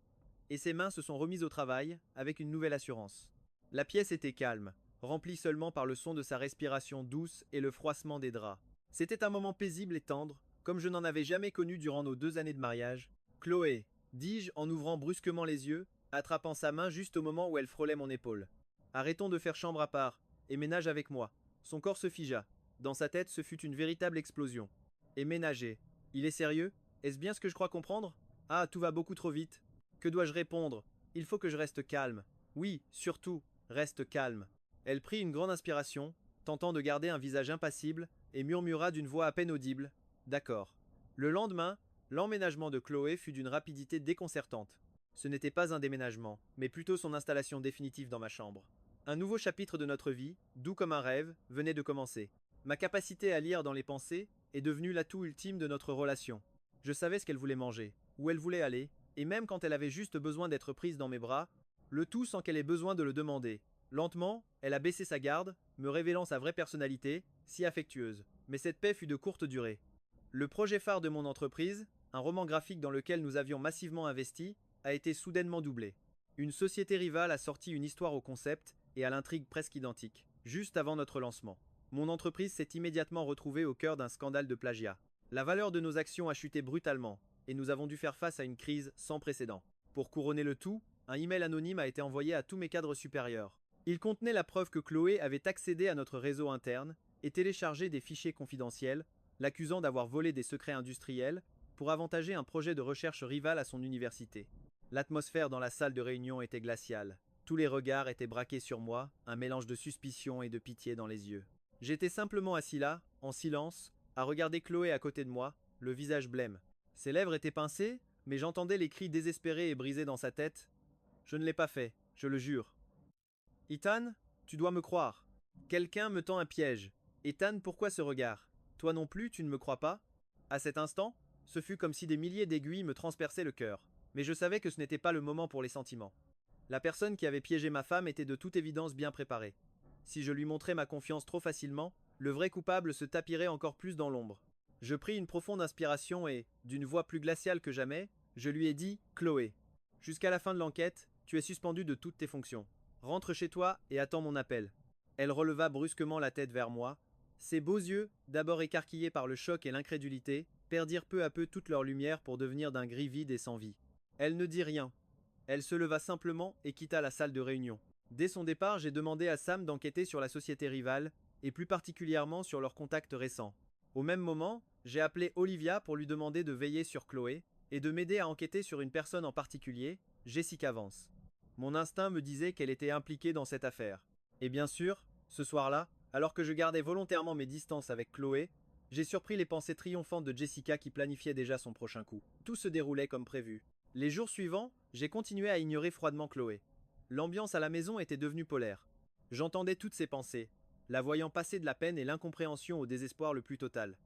Et ses mains se sont remises au travail, avec une nouvelle assurance. La pièce était calme, remplie seulement par le son de sa respiration douce et le froissement des draps. C'était un moment paisible et tendre, comme je n'en avais jamais connu durant nos 2 années de mariage. Chloé, dis-je en ouvrant brusquement les yeux, attrapant sa main juste au moment où elle frôlait mon épaule. Arrêtons de faire chambre à part, et ménage avec moi. Son corps se figea. Dans sa tête, ce fut une véritable explosion. Et ménager. Il est sérieux? Est-ce bien ce que je crois comprendre? Ah, tout va beaucoup trop vite. Que dois-je répondre? Il faut que je reste calme. Oui, surtout, reste calme. Elle prit une grande inspiration, tentant de garder un visage impassible, et murmura d'une voix à peine audible. D'accord. Le lendemain, l'emménagement de Chloé fut d'une rapidité déconcertante. Ce n'était pas un déménagement, mais plutôt son installation définitive dans ma chambre. Un nouveau chapitre de notre vie, doux comme un rêve, venait de commencer. Ma capacité à lire dans les pensées est devenue l'atout ultime de notre relation. Je savais ce qu'elle voulait manger, où elle voulait aller, et même quand elle avait juste besoin d'être prise dans mes bras, le tout sans qu'elle ait besoin de le demander. Lentement, elle a baissé sa garde, me révélant sa vraie personnalité, si affectueuse. Mais cette paix fut de courte durée. Le projet phare de mon entreprise, un roman graphique dans lequel nous avions massivement investi, a été soudainement doublé. Une société rivale a sorti une histoire au concept et à l'intrigue presque identique, juste avant notre lancement. Mon entreprise s'est immédiatement retrouvée au cœur d'un scandale de plagiat. La valeur de nos actions a chuté brutalement, et nous avons dû faire face à une crise sans précédent. Pour couronner le tout, un email anonyme a été envoyé à tous mes cadres supérieurs. Il contenait la preuve que Chloé avait accédé à notre réseau interne et téléchargé des fichiers confidentiels, l'accusant d'avoir volé des secrets industriels pour avantager un projet de recherche rival à son université. L'atmosphère dans la salle de réunion était glaciale. Tous les regards étaient braqués sur moi, un mélange de suspicion et de pitié dans les yeux. J'étais simplement assis là, en silence, à regarder Chloé à côté de moi, le visage blême. Ses lèvres étaient pincées, mais j'entendais les cris désespérés et brisés dans sa tête. Je ne l'ai pas fait, je le jure. Ethan, tu dois me croire. Quelqu'un me tend un piège. Ethan, pourquoi ce regard? Toi non plus, tu ne me crois pas? À cet instant, ce fut comme si des milliers d'aiguilles me transperçaient le cœur. Mais je savais que ce n'était pas le moment pour les sentiments. La personne qui avait piégé ma femme était de toute évidence bien préparée. Si je lui montrais ma confiance trop facilement, le vrai coupable se tapirait encore plus dans l'ombre. Je pris une profonde inspiration et, d'une voix plus glaciale que jamais, je lui ai dit « Chloé, jusqu'à la fin de l'enquête, tu es suspendue de toutes tes fonctions. Rentre chez toi et attends mon appel. » Elle releva brusquement la tête vers moi. Ses beaux yeux, d'abord écarquillés par le choc et l'incrédulité, perdirent peu à peu toute leur lumière pour devenir d'un gris vide et sans vie. Elle ne dit rien. Elle se leva simplement et quitta la salle de réunion. Dès son départ, j'ai demandé à Sam d'enquêter sur la société rivale, et plus particulièrement sur leurs contacts récents. Au même moment, j'ai appelé Olivia pour lui demander de veiller sur Chloé, et de m'aider à enquêter sur une personne en particulier, Jessica Vance. Mon instinct me disait qu'elle était impliquée dans cette affaire. Et bien sûr, ce soir-là, alors que je gardais volontairement mes distances avec Chloé, j'ai surpris les pensées triomphantes de Jessica qui planifiait déjà son prochain coup. Tout se déroulait comme prévu. Les jours suivants, j'ai continué à ignorer froidement Chloé. L'ambiance à la maison était devenue polaire. J'entendais toutes ses pensées, la voyant passer de la peine et l'incompréhension au désespoir le plus total.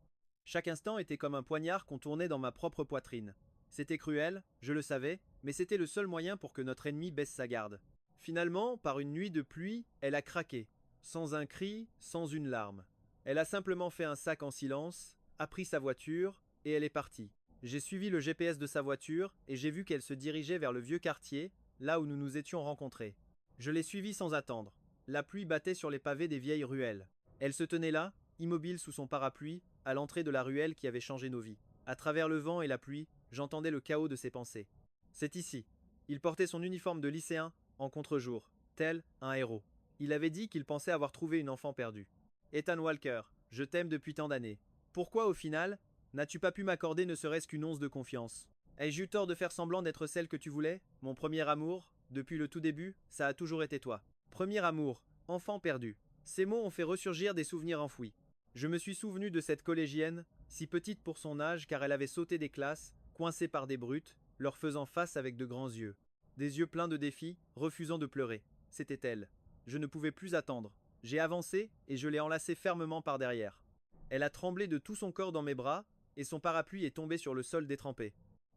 Chaque instant était comme un poignard qu'on tournait dans ma propre poitrine. C'était cruel, je le savais, mais c'était le seul moyen pour que notre ennemi baisse sa garde. Finalement, par une nuit de pluie, elle a craqué, sans un cri, sans une larme. Elle a simplement fait un sac en silence, a pris sa voiture, et elle est partie. J'ai suivi le GPS de sa voiture, et j'ai vu qu'elle se dirigeait vers le vieux quartier, là où nous nous étions rencontrés. Je l'ai suivie sans attendre. La pluie battait sur les pavés des vieilles ruelles. Elle se tenait là, immobile sous son parapluie, à l'entrée de la ruelle qui avait changé nos vies. À travers le vent et la pluie, j'entendais le chaos de ses pensées. C'est ici. Il portait son uniforme de lycéen, en contre-jour, tel un héros. Il avait dit qu'il pensait avoir trouvé une enfant perdue. Ethan Walker, je t'aime depuis tant d'années. Pourquoi, au final, n'as-tu pas pu m'accorder ne serait-ce qu'une once de confiance? Ai-je eu tort de faire semblant d'être celle que tu voulais? Mon premier amour, depuis le tout début, ça a toujours été toi. Premier amour, enfant perdu. Ces mots ont fait ressurgir des souvenirs enfouis. Je me suis souvenu de cette collégienne, si petite pour son âge car elle avait sauté des classes, coincée par des brutes, leur faisant face avec de grands yeux. Des yeux pleins de défis, refusant de pleurer. C'était elle. Je ne pouvais plus attendre. J'ai avancé et je l'ai enlacée fermement par derrière. Elle a tremblé de tout son corps dans mes bras, et son parapluie est tombé sur le sol détrempé.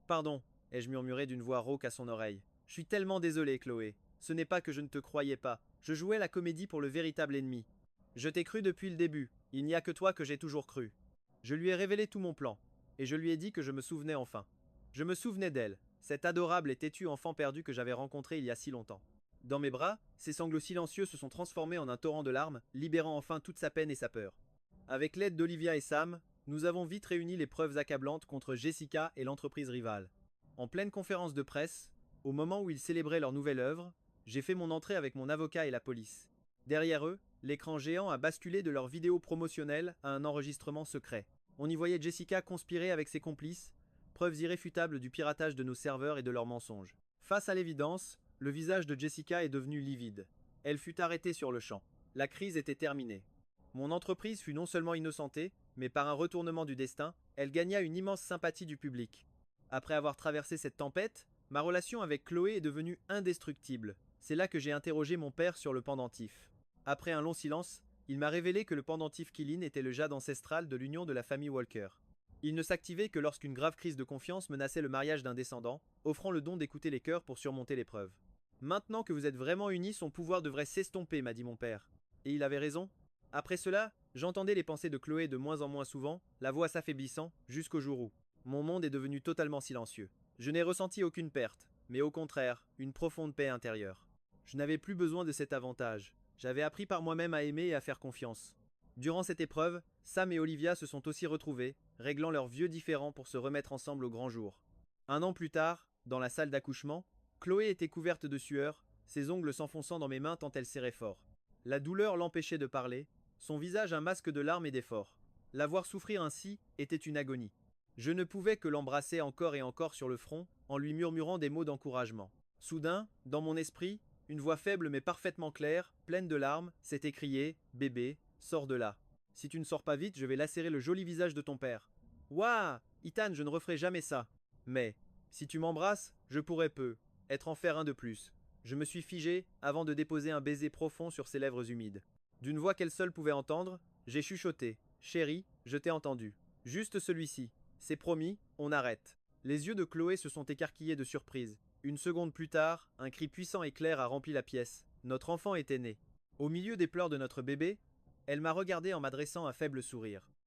Pardon, ai-je murmuré d'une voix rauque à son oreille. Je suis tellement désolé, Chloé. Ce n'est pas que je ne te croyais pas. Je jouais la comédie pour le véritable ennemi. Je t'ai cru depuis le début. Il n'y a que toi que j'ai toujours cru. Je lui ai révélé tout mon plan, et je lui ai dit que je me souvenais enfin. Je me souvenais d'elle, cette adorable et têtue enfant perdue que j'avais rencontrée il y a si longtemps. Dans mes bras, ses sanglots silencieux se sont transformés en un torrent de larmes, libérant enfin toute sa peine et sa peur. Avec l'aide d'Olivia et Sam, nous avons vite réuni les preuves accablantes contre Jessica et l'entreprise rivale. En pleine conférence de presse, au moment où ils célébraient leur nouvelle œuvre, j'ai fait mon entrée avec mon avocat et la police. Derrière eux, l'écran géant a basculé de leur vidéo promotionnelle à un enregistrement secret. On y voyait Jessica conspirer avec ses complices, preuves irréfutables du piratage de nos serveurs et de leurs mensonges. Face à l'évidence, le visage de Jessica est devenu livide. Elle fut arrêtée sur le champ. La crise était terminée. Mon entreprise fut non seulement innocentée, mais par un retournement du destin, elle gagna une immense sympathie du public. Après avoir traversé cette tempête, ma relation avec Chloé est devenue indestructible. C'est là que j'ai interrogé mon père sur le pendentif. Après un long silence, il m'a révélé que le pendentif Kylin était le jade ancestral de l'union de la famille Walker. Il ne s'activait que lorsqu'une grave crise de confiance menaçait le mariage d'un descendant, offrant le don d'écouter les cœurs pour surmonter l'épreuve. Maintenant que vous êtes vraiment unis, son pouvoir devrait s'estomper, m'a dit mon père. Et il avait raison. Après cela, j'entendais les pensées de Chloé de moins en moins souvent, la voix s'affaiblissant, jusqu'au jour où mon monde est devenu totalement silencieux. Je n'ai ressenti aucune perte, mais au contraire, une profonde paix intérieure. Je n'avais plus besoin de cet avantage. J'avais appris par moi-même à aimer et à faire confiance. Durant cette épreuve, Sam et Olivia se sont aussi retrouvés, réglant leurs vieux différends pour se remettre ensemble au grand jour. Un an plus tard, dans la salle d'accouchement, Chloé était couverte de sueur, ses ongles s'enfonçant dans mes mains tant elle serrait fort. La douleur l'empêchait de parler, son visage un masque de larmes et d'efforts. La voir souffrir ainsi était une agonie. Je ne pouvais que l'embrasser encore et encore sur le front, en lui murmurant des mots d'encouragement. Soudain, dans mon esprit, une voix faible mais parfaitement claire, pleine de larmes, s'est écriée « Bébé, sors de là. Si tu ne sors pas vite, je vais lacérer le joli visage de ton père. » Ouah, Ethan, je ne referai jamais ça. Mais, si tu m'embrasses, je pourrais être en faire un de plus. Je me suis figé avant de déposer un baiser profond sur ses lèvres humides. D'une voix qu'elle seule pouvait entendre, j'ai chuchoté. Chérie, je t'ai entendu. Juste celui-ci. C'est promis, on arrête. Les yeux de Chloé se sont écarquillés de surprise. Une seconde plus tard, un cri puissant et clair a rempli la pièce. Notre enfant était né. Au milieu des pleurs de notre bébé, elle m'a regardé en m'adressant un faible sourire.